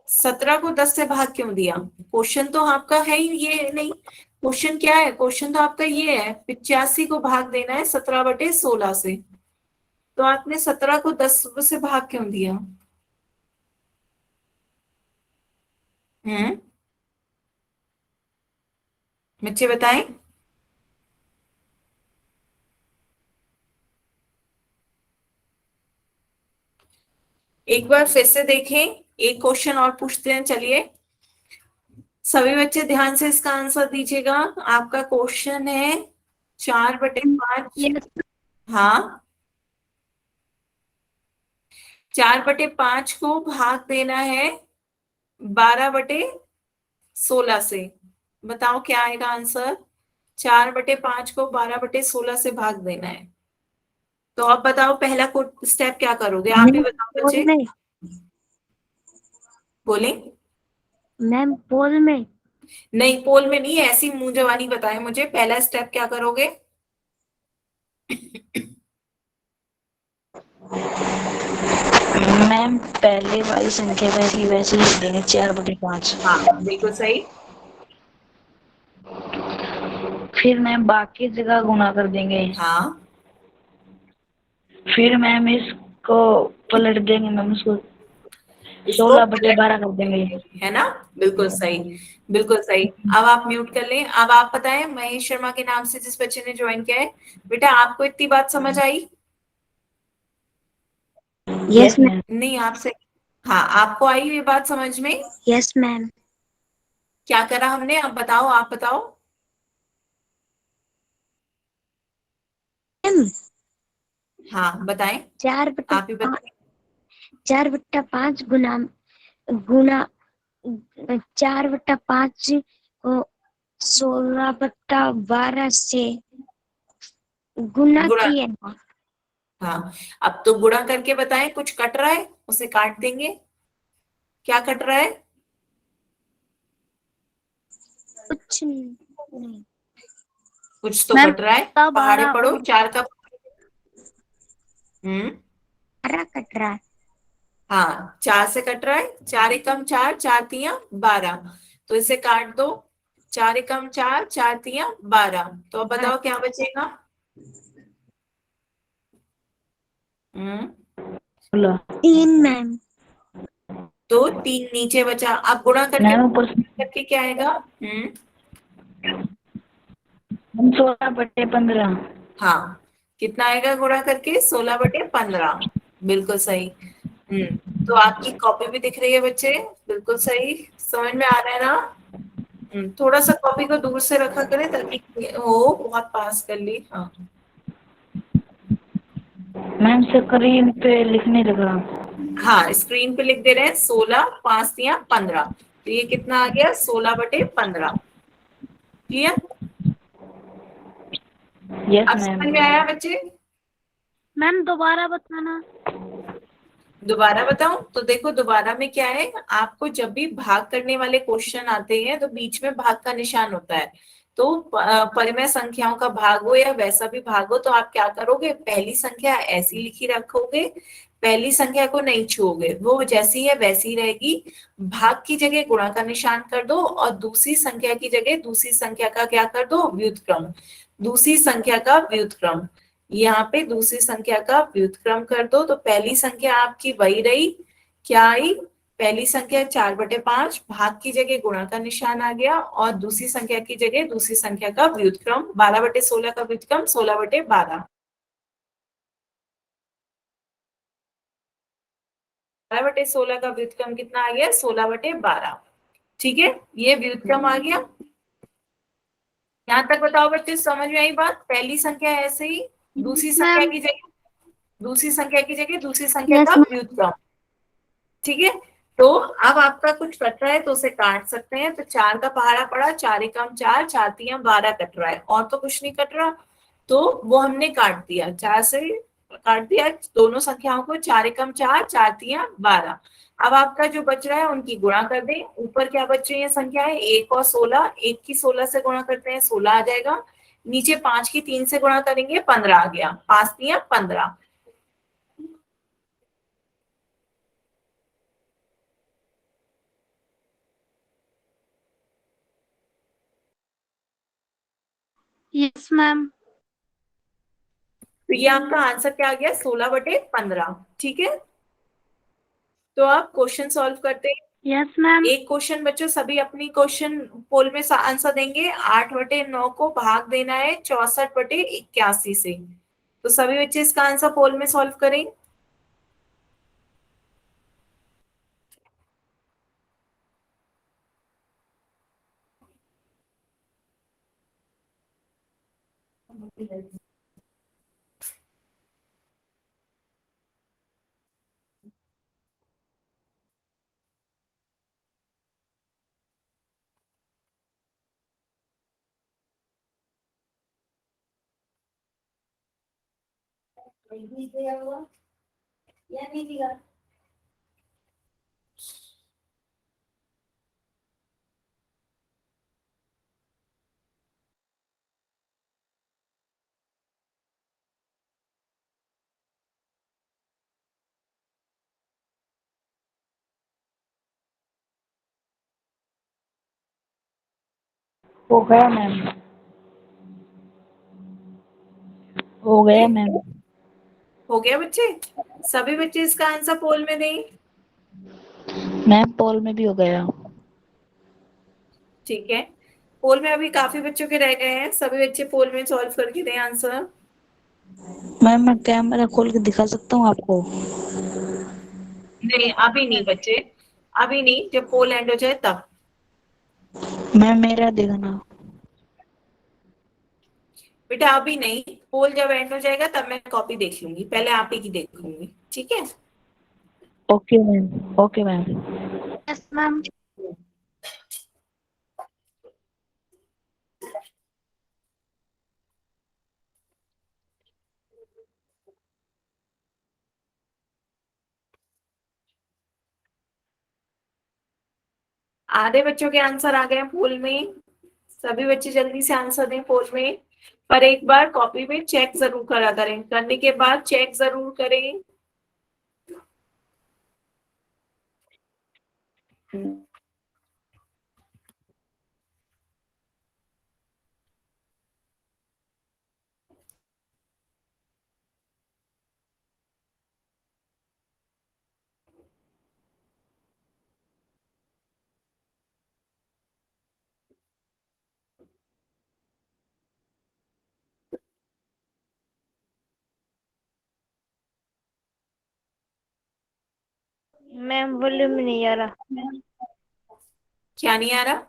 17 को 10 से भाग क्यों दिया? क्वेश्चन तो आपका है ही ये नहीं। क्वेश्चन क्या है? क्वेश्चन तो आपका ये है 85 को भाग देना है 17/16 से। तो आपने 17 को 10 से भाग क्यों दिया? बच्चे बताएं। एक बार फिर से देखें, एक क्वेश्चन और पूछते हैं। चलिए सभी बच्चे ध्यान से इसका आंसर दीजिएगा। आपका क्वेश्चन है 4/5। हाँ, 4/5 को भाग देना है 12/16 से। बताओ क्या आएगा आंसर? 4/5 को 12/16 से भाग देना है। तो अब बताओ पहला स्टेप क्या करोगे? आप ही बताओ बच्चे। पोल में बोले मैम, पोल में नहीं, पोल में नहीं, ऐसी मुंह जवानी बताए मुझे। पहला स्टेप क्या करोगे? मैम पहले वाली संख्या वैसी वैसी लिख देंगे 4/5। हाँ बिल्कुल सही। फिर मैम बाकी जगह गुणा कर देंगे। हाँ फिर मैम इसको पलट देंगे मैम, उसको इसको 16/12 कर देंगे। है ना? बिल्कुल सही, बिल्कुल सही। अब आप म्यूट कर लें। अब आप बताएं, महेश शर्मा के नाम से जिस बच्चे ने ज्वाइन किया है, बेटा आपको इतनी बात समझ आई? Yes ma'am. नहीं आपसे, हाँ आपको आई ये बात समझ में? Yes ma'am. क्या करा हमने? अब बताओ, आप बताओ। हाँ बताएं, आप ही बताएं। 4/5 गुना गुना 4/5 को 16/12 से गुना गुणा। किया। हाँ, अब तो गुणा करके बताएं। कुछ कट रहा है उसे काट देंगे। क्या कट रहा है? कुछ नहीं कुछ तो मैम, कट रहा है। का पहाड़े 12 पढ़ो, और 4 का। 12 कट रहा है। हाँ 4 से कट रहा है। 4 एकम 4, 4 तिया 12। तो इसे काट दो। 4 एकम 4, 4 तिया 12। तो अब बताओ क्या बचेगा? हम्म 3 मैम। तो 3 नीचे बचा। अब गुणा मैम ऊपर करके क्या आएगा? 16/15। हाँ, कितना आएगा गुणा करके? 16/15। बिल्कुल सही। तो आपकी कॉपी भी दिख रही है बच्चे? बिल्कुल सही। समझ में आ रहा है ना? थोड़ा सा कॉपी को दूर से रखा करें ताकि वो बहुत पास कर ली। हाँ मैम स्क्रीन पे लिखने लगा। हाँ, स्क्रीन पे लिख दे रहे हैं 16, 5 या 15। तो ये कितना आ गया? 16/15। क्लियर? यस अब मैम। समझ में आया बच्चे? मैम दोबारा बताना। दोबारा बताऊं? तो देखो दोबारा में क्या है, आपको जब भी भाग करने वाले क्वेश्चन आते हैं तो बीच में भाग का निशान होता है। तो परिमेय संख्याओं का भाग हो या वैसा भी भाग हो, तो आप क्या करोगे? पहली संख्या ऐसी लिखी रखोगे, पहली संख्या को नहीं छूओगे, वो जैसी है वैसी रहेगी। भाग की जगह गुणा का निशान कर दो और दूसरी संख्या की जगह दूसरी संख्या का क्या कर दो? व्युत्क्रम। दूसरी संख्या का व्युत्क्रम। यहाँ पे दूसरी संख्या का व्युत्क्रम कर दो। तो पहली संख्या आपकी वही रही। क्या आई? पहली संख्या 4/5, भाग की जगह गुणा का निशान आ गया, और दूसरी संख्या की जगह दूसरी संख्या का व्युत्क्रम। 12/16 का व्युत्क्रम 16/12। 12/16 का व्युत्क्रम कितना आ गया? 16/12। ठीक है, ये व्युत्क्रम आ गया। यहाँ तक बताओ बच्चे, समझ में आई बात? पहली संख्या ऐसे ही, दूसरी संख्या की जगह दूसरी संख्या की जगह दूसरी संख्या यस का व्युत्क्रम। ठीक है, तो अब आपका कुछ कट रहा है तो उसे काट सकते हैं। तो 4 का पहाड़ा पड़ा, 4 एकम 4, 4 तिया 12 कट रहा है, और तो कुछ नहीं कट रहा। तो वो हमने काट दिया, 4 से काट दिया दोनों संख्याओं को। 4 एकम 4, 4 तिया 12। अब आपका जो बच रहा है उनकी गुणा कर दें। ऊपर क्या बच रही है संख्या है 1 और 16, 1 की 16 से गुणा करते हैं 16 आ जाएगा। नीचे 5 की 3 से गुणा करेंगे 15 आ गया, 5 दिया 15। Yes ma'am. तो ये आपका आंसर क्या आ गया, 16/15। ठीक है, तो आप क्वेश्चन सॉल्व करते हैं। Yes ma'am. एक क्वेश्चन बच्चों सभी अपनी क्वेश्चन पोल में आंसर देंगे। 8/9 को भाग देना है 64/81 से। तो सभी बच्चे इसका आंसर पोल में सॉल्व करें। हो गया मैम, हो गया मैम। हो गया बच्चे, सभी बच्चे इसका आंसर पोल में दें। मैम पोल में भी हो गया। ठीक है, पोल में अभी काफी बच्चों के रह गए हैं, सभी बच्चे पोल में सॉल्व करके दें आंसर। मैम मैं कैमरा खोल के दिखा सकता हूँ आपको? नहीं अभी नहीं बच्चे, अभी नहीं, जब पोल एंड हो जाए तब। मैम मेरा देखना। बेटा अभी नहीं, पोल जब एंड हो जाएगा तब मैं कॉपी देख लूंगी, पहले आप ही की देखूंगी। ठीक है, okay ma'am, okay ma'am. Yes ma'am. आधे बच्चों के आंसर आ गए पोल में, सभी बच्चे जल्दी से आंसर दें पोल में। पर एक बार कॉपी में चेक जरूर करा करें, करने के बाद चेक जरूर करें। मैम वॉल्यूम नहीं आ रहा। क्या नहीं आ रहा?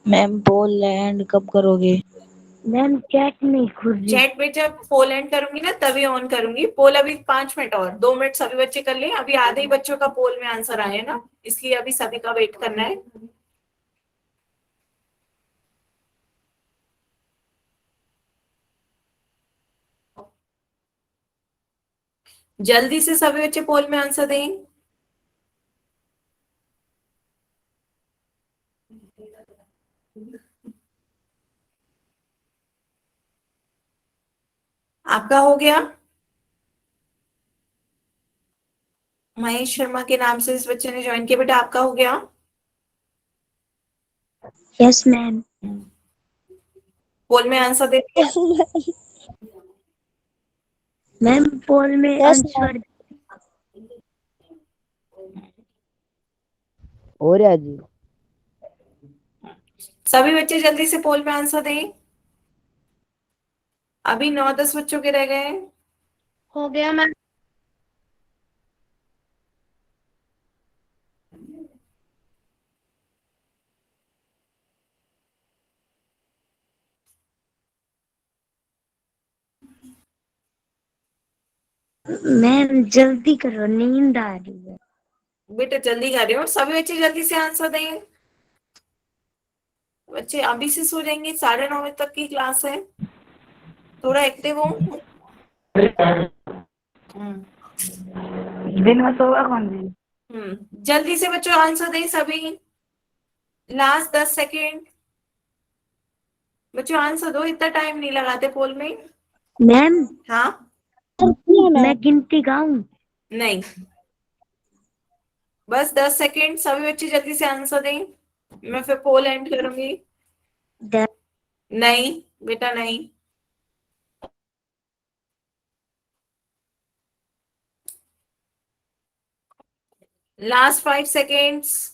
मैम पोल लैंड कब करोगे? मैम चैट नहीं खुल रही। चैट में जब पोल एंड करूंगी ना तभी ऑन करूंगी। पोल अभी 5 मिनट और 2 मिनट सभी बच्चे कर लें, अभी आधे ही बच्चों का पोल में आंसर आए ना, इसलिए अभी सभी का वेट करना है। जल्दी से सभी बच्चे पोल में आंसर दें। आपका हो गया? महेश शर्मा के नाम से इस बच्चे ने ज्वाइन किया, बेटा आपका हो गया? Yes ma'am. पोल में आंसर दे दिया? मैम पोल में आंसर। हो रहा जी। सभी बच्चे जल्दी से पोल में आंसर दें, अभी 9-10 बच्चों के रह गए हैं। हो गया मैम। मैम जल्दी करो, नींद आ रही है। बेटा जल्दी कर रही हूँ, सभी बच्चे जल्दी से आंसर दें। बच्चे अभी से सो जाएंगे, 9:30 बजे तक की क्लास है, थोड़ा एक्टिव हो। दिन में सोगा कौन जी? जल्दी से बच्चों आंसर दें सभी, लास्ट 10 सेकेंड। बच्चों आंसर दो, इतना टाइम नहीं लगाते पोल में। मैम हाँ मैं गिनती गाऊं? नहीं, बस 10 सेकेंड, सभी बच्चे जल्दी से आंसर दें, मैं फिर पोल एंड करूंगी। 10, नहीं बेटा नहीं। Last 5 seconds.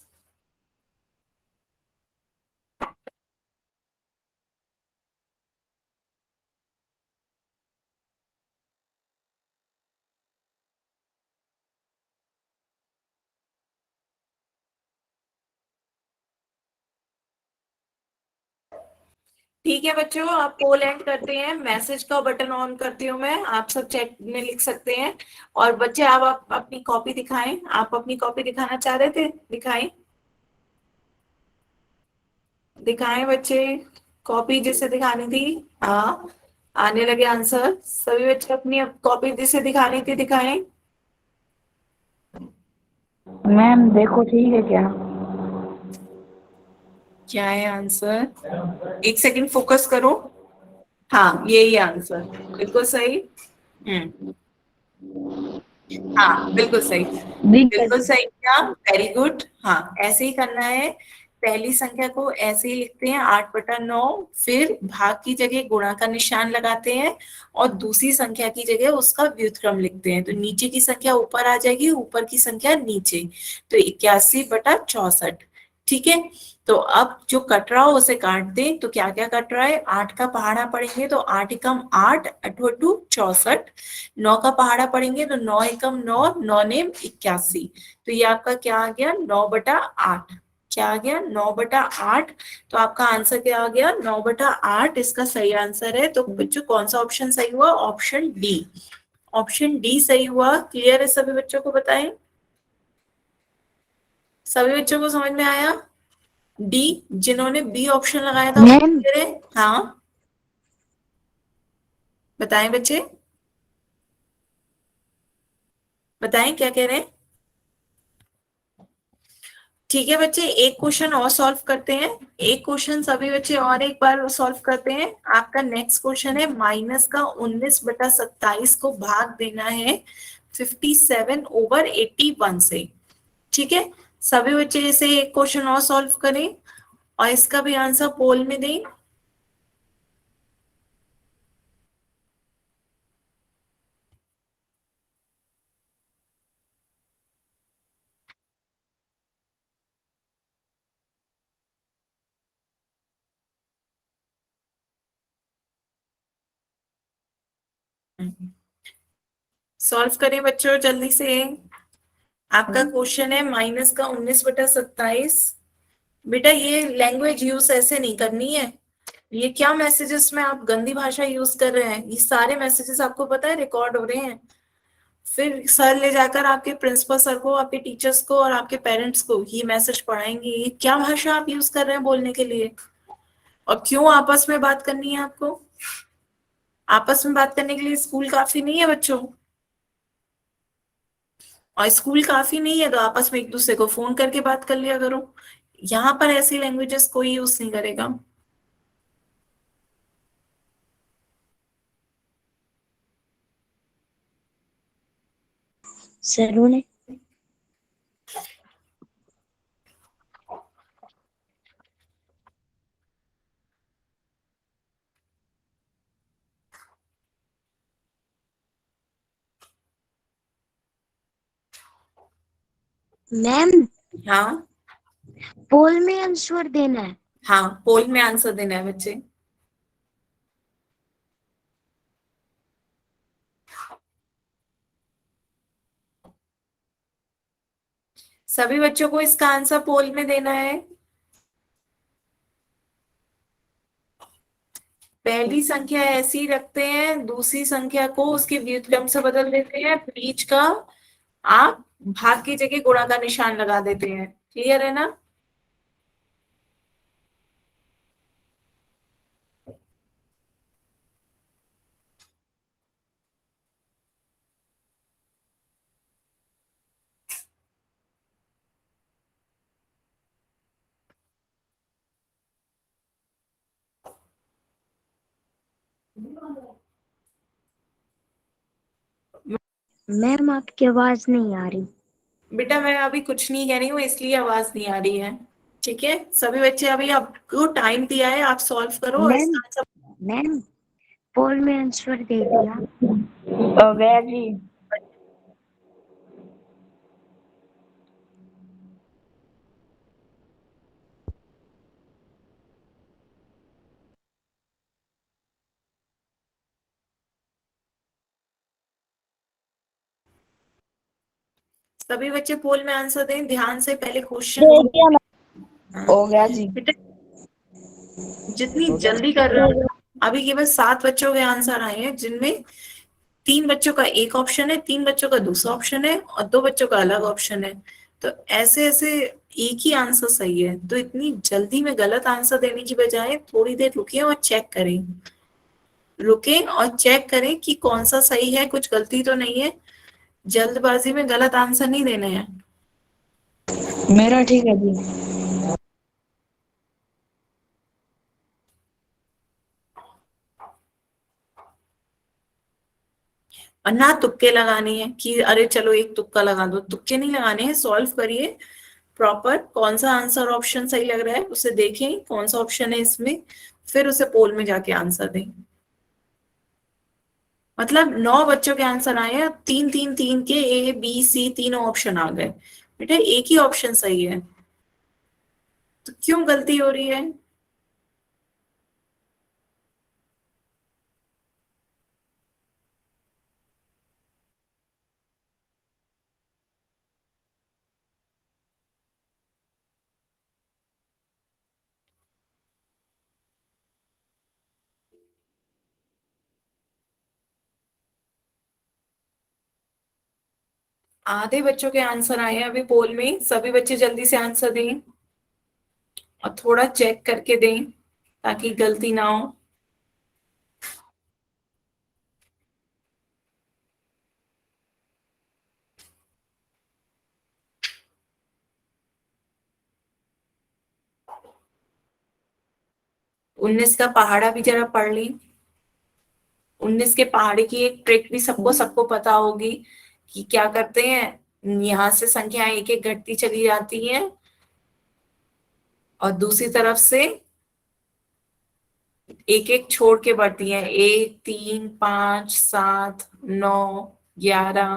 ठीक है बच्चों, आप पोल एंड करते हैं, मैसेज का बटन ऑन करती हूँ मैं, आप सब चैट में लिख सकते हैं। और बच्चे आप अपनी कॉपी दिखाएं, आप अपनी कॉपी दिखाना चाह रहे थे, दिखाएं दिखाएं बच्चे, कॉपी जिसे दिखानी थी। हाँ आने लगे आंसर, सभी बच्चे अपनी कॉपी जिसे दिखानी थी दिखाएं। मैम देखो ठीक है क्या? क्या है आंसर, 1 सेकंड फोकस करो। हाँ यही आंसर, बिल्कुल सही। हाँ बिल्कुल सही, बिल्कुल सही किया, वेरी गुड। हाँ ऐसे ही करना है, पहली संख्या को ऐसे ही लिखते हैं 8/9, फिर भाग की जगह गुणा का निशान लगाते हैं, और दूसरी संख्या की जगह उसका व्युत्क्रम लिखते हैं, तो नीचे की संख्या ऊपर आ जाएगी, ऊपर की संख्या नीचे, तो 81/64। ठीक है, तो अब जो कट रहा हो उसे काट दें, तो क्या क्या कट रहा है, 8 का पहाड़ा पढ़ेंगे तो 8 एकम 8, 8×2 = 64। 9 का पहाड़ा पढ़ेंगे तो 9 एकम 9, 9 नेम 81। तो ये आपका क्या आ गया, 9/8। क्या आ गया, 9/8। तो आपका आंसर क्या आ गया, 9/8 इसका सही आंसर है। तो बच्चों कौन सा ऑप्शन सही हुआ, ऑप्शन डी, ऑप्शन डी सही हुआ। क्लियर है सभी बच्चों को, बताएं सभी बच्चों को समझ में आया? डी, जिन्होंने बी ऑप्शन लगाया था वो मैम क्लियर है? हाँ बताएं बच्चे, बताएं क्या कह रहे हैं। ठीक है बच्चे, एक क्वेश्चन और सॉल्व करते हैं, एक क्वेश्चन सभी बच्चे और एक बार सॉल्व करते हैं। आपका नेक्स्ट क्वेश्चन है, माइनस का 19/27 को भाग देना है 57/81 से। ठीक है, सभी बच्चे इसे एक क्वेश्चन और सॉल्व करें, और इसका भी आंसर पोल में दें। सॉल्व करें बच्चों जल्दी से। आपका क्वेश्चन है माइनस का 19/27। बेटा ये लैंग्वेज यूज ऐसे नहीं करनी है, ये क्या मैसेजेस में आप गंदी भाषा यूज कर रहे हैं, ये सारे मैसेजेस आपको पता है रिकॉर्ड हो रहे हैं, फिर सर ले जाकर आपके प्रिंसिपल सर को, आपके टीचर्स को और आपके पेरेंट्स को ये मैसेज पढ़ाएंगे। ये क्या भाषा आप यूज कर रहे हैं बोलने के लिए, और क्यों आपस में बात करनी है आपको? आपस में बात करने के लिए स्कूल काफी नहीं है बच्चों, और स्कूल काफी नहीं है तो आपस में एक दूसरे को फोन करके बात कर लिया करो। यहाँ पर ऐसी लैंग्वेजेस कोई यूज नहीं करेगा। सरू ने मैम हाँ पोल में आंसर देना है। हाँ, पोल में आंसर देना है बच्चे। सभी बच्चों को इसका आंसर पोल में देना है। पहली संख्या ऐसी रखते हैं, दूसरी संख्या को उसके व्युत्क्रम से बदल देते हैं, बीच का आप भाग की जगह गुणा का निशान लगा देते हैं। क्लियर है ना? मैम आपकी आवाज नहीं आ रही। बेटा मैं अभी कुछ नहीं कह रही हूँ, इसलिए आवाज नहीं आ रही है। ठीक है, सभी बच्चे अभी आपको टाइम दिया है, आप सॉल्व करो और मैम इसका आंसर। मैम पोल में आंसर दे दिया। हो गया जी। सभी बच्चे पोल में आंसर दें ध्यान से, पहले क्वेश्चन दे को। दिया मैम। हो गया जी। बेटा जितनी जल्दी कर रहे हो, अभी केवल 7 बच्चों के आंसर आए हैं, जिनमें 3 बच्चों का एक ऑप्शन है, 3 बच्चों का दूसरा ऑप्शन है और 2 बच्चों का अलग ऑप्शन है। तो ऐसे ऐसे एक ही आंसर सही है, तो इतनी जल्दी में गलत आंसर देने की बजाय थोड़ी देर रुकिए और चेक करें। रुकें और चेक करें कि कौन सा सही है, कुछ गलती तो नहीं है। जल्दबाजी में गलत आंसर नहीं देने हैं। मेरा ठीक है जी। और ना तुक्के लगाने हैं कि अरे चलो एक तुक्का लगा दो, तुक्के नहीं लगाने हैं। सॉल्व करिए प्रॉपर, कौन सा आंसर ऑप्शन सही लग रहा है उसे देखें, कौन सा ऑप्शन है इसमें, फिर उसे पोल में जाके आंसर दें। मतलब 9 बच्चों के आंसर आए हैं, 3 3 3 के ए बी सी तीनों ऑप्शन आ गए। बेटा एक ही ऑप्शन सही है, तो क्यों गलती हो रही है? आधे बच्चों के आंसर आए हैं अभी पोल में, सभी बच्चे जल्दी से आंसर दें और थोड़ा चेक करके दें ताकि गलती ना हो। उन्नीस का पहाड़ा भी जरा पढ़ ली। 19 के पहाड़े की एक ट्रिक भी सबको सबको पता होगी कि क्या करते हैं। यहाँ से संख्या एक एक घटती चली जाती है और दूसरी तरफ से एक एक छोड़ के बढ़ती है। 1 3 5 7 9 11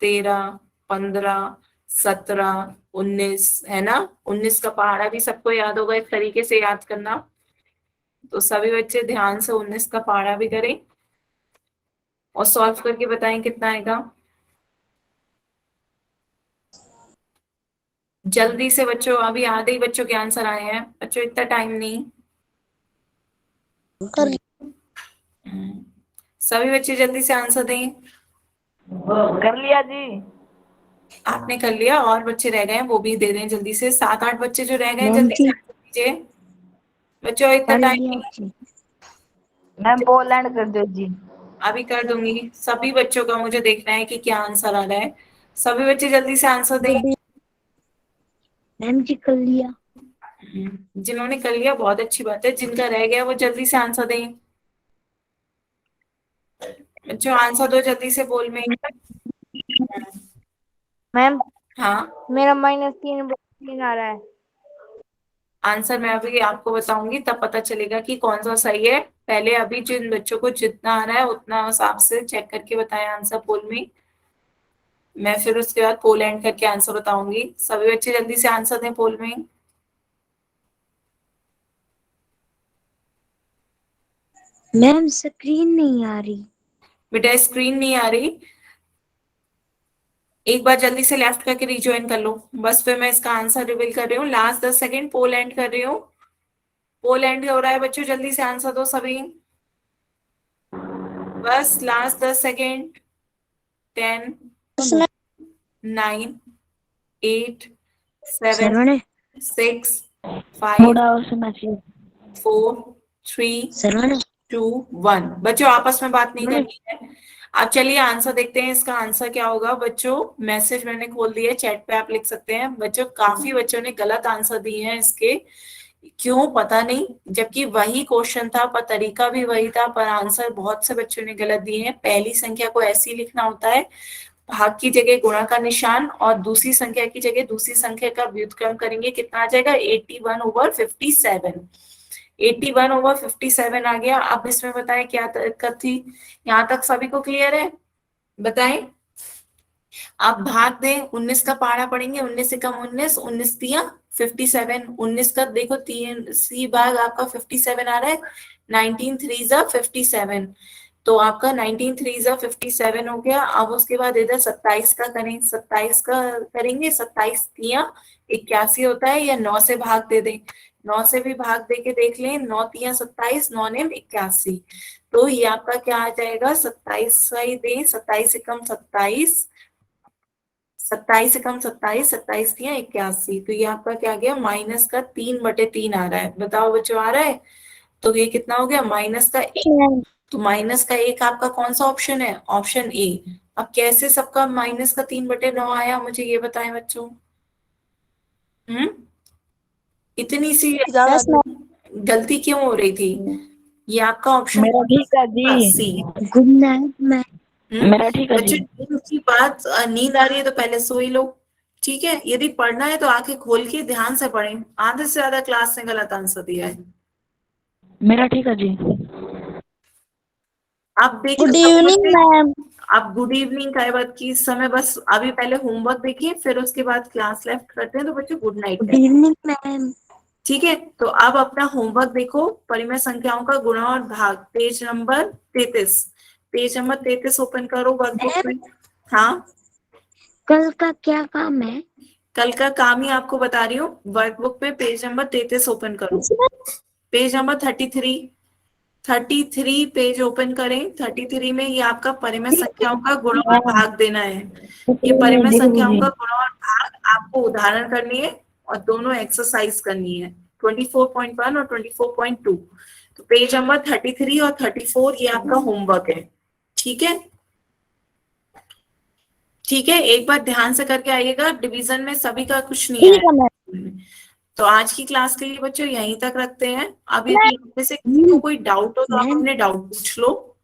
13 15 17 19 है ना। 19 का पहाड़ा भी सबको याद होगा, इस तरीके से याद करना। तो सभी बच्चे ध्यान से 19 का पहाड़ा भी करें और सॉल्व करके बताएं कितना आएगा। जल्दी से बच्चों, अभी आधे ही बच्चों के आंसर आए हैं बच्चों, इतना टाइम नहीं। सभी बच्चे जल्दी से आंसर दें। कर लिया जी। आपने कर लिया, और बच्चे रह गए हैं वो भी दे दें जल्दी से। 7 8 बच्चे जो रह गए हैं मैम जल्दी से जी आंसर दीजिए बच्चों, इतना कर टाइम लिया नहीं। जी। मैम पोलैंड कर दो जी। अभी कर दूंगी। सभी बच्चों का मुझे देखना है कि क्या आंसर आ रहा है। सभी बच्चे जल्दी से आंसर दें। मैम जी कर लिया। जिन्होंने कर लिया बहुत अच्छी बात है, जिनका रह गया वो जल्दी से आंसर दें। बच्चों आंसर दो जल्दी से बोल में। मैम हाँ, मेरा -3 आ रहा है। आंसर मैं अभी आपको बताऊंगी, तब पता चलेगा कि कौन सा सही है। पहले अभी जिन बच्चों को जितना आ रहा है उतना हिसाब से चेक करके बताएं आंसर पोल में। मैं फिर उसके बाद पोल एंड करके आंसर बताऊंगी। सभी बच्चे जल्दी से आंसर दें पोल में। मैम स्क्रीन नहीं आ रही। बेटा स्क्रीन नहीं आ रही, एक बार जल्दी से लेफ्ट करके रिज्वाइन कर लो बस, फिर मैं इसका आंसर रिवील कर रही हूँ। लास्ट 10 सेकेंड पोल एंड कर रही हूँ। पोल एंड हो रहा है बच्चों, जल्दी से आंसर दो सभी, बस लास्ट 10 सेकेंड। 10 9 8 7 सरवण 6 5 थोड़ा और सुना चाहिए। 4 3 सरवण 2 1। बच्चों आपस में बात नहीं करनी है। अब चलिए आंसर देखते हैं, इसका आंसर क्या होगा। बच्चों मैसेज मैंने खोल दिया, चैट पे आप लिख सकते हैं। बच्चों काफी बच्चों ने गलत आंसर दिए हैं इसके, क्यों पता नहीं, जबकि वही क्वेश्चन था पर तरीका भी वही था, पर आंसर बहुत से बच्चों ने गलत दिए हैं। पहली संख्या को ऐसे ही लिखना होता है, भाग की जगह गुणा का निशान और दूसरी संख्या की जगह दूसरी संख्या का व्युत्क्रम करेंगे, कितना आ जाएगा 81/57। 81/57 आ गया। अब इसमें बताएं क्या दिक्कत थी, यहाँ तक सभी को क्लियर है? बताएं। आप भाग दें, 19 का पहाड़ा पढ़ेंगे, 19 से कम 19, 19 दिया 57, 19 का देखो तीन सी भाग आपका 57 आ रहा है, 19 3 57, तो आपका 19 3 57 हो गया। अब उसके बाद इधर 27 का करें, 27 का करेंगे, 27 तिया 81 होता है, या 9 से भाग दे दें, 9 से भी भाग दे के देख लें, 9 तिया 27, 9 नेम 81, तो ये आपका क्या आ जाएगा 27 का ही दें, 27 से कम 27, 27 से कम 27, 27 दिया 81, तो ये आपका क्या गया माइनस का 3/3 आ रहा है। बताओ बच्चों आ रहा है? तो ये कितना हो गया माइनस का 1, तो माइनस का 1 आपका कौन सा ऑप्शन है? Option A. अब कैसे सबका माइनस का 3/9 आया, मुझे ये बताएं बच्चों। इतनी सी गलती क्यों हो रही थी? ये आपका ऑप्शन मेरा ठीक है जी। सी। Good night ma'am. मेरा ठीक है जी। बच्चों नींद की बात, नींद आ रही है तो पहले सो ही लो, ठीक है? यदि पढ़ना है तो आंखें खोल के ध्यान से पढ़ें। आधे से ज्यादा क्लास ने गलत आंसर दिया है। मेरा ठीक है जी। अब देखिए गुड इवनिंग मैम। अब गुड इवनिंग का बाद की समय, बस अभी पहले होमवर्क देखिए, फिर उसके बाद क्लास लेफ्ट करते हैं, तो बच्चों good night. Good evening ma'am. ठीक है, तो अब अपना होमवर्क देखो, परिमेय संख्याओं का गुणा और भाग, page number 33, page number 33 open करो वर्कबुक में। हाँ, कल का क्या काम है? कल का काम ही आपको बता रही हूँ, वर्कबुक में पेज नंबर 33 ओपन करो, पेज नंबर 33 पेज ओपन करें। 33 में ये आपका परिमेय संख्याओं का गुणा और भाग देना है। ये परिमेय संख्याओं का गुणा और भाग आपको उदाहरण करनी है और दोनों एक्सरसाइज करनी है, 24.1 और 24.2। तो पेज नंबर 33 और 34 ये आपका होमवर्क है। ठीक है, ठीक है, एक बार ध्यान से करके आइएगा, डिवीजन में सभी का कुछ नहीं है। तो आज की क्लास के लिए बच्चों यहीं तक रखते हैं। अब यदि इसमें से किसी को कोई डाउट हो तो आप अपने डाउट पूछ लो।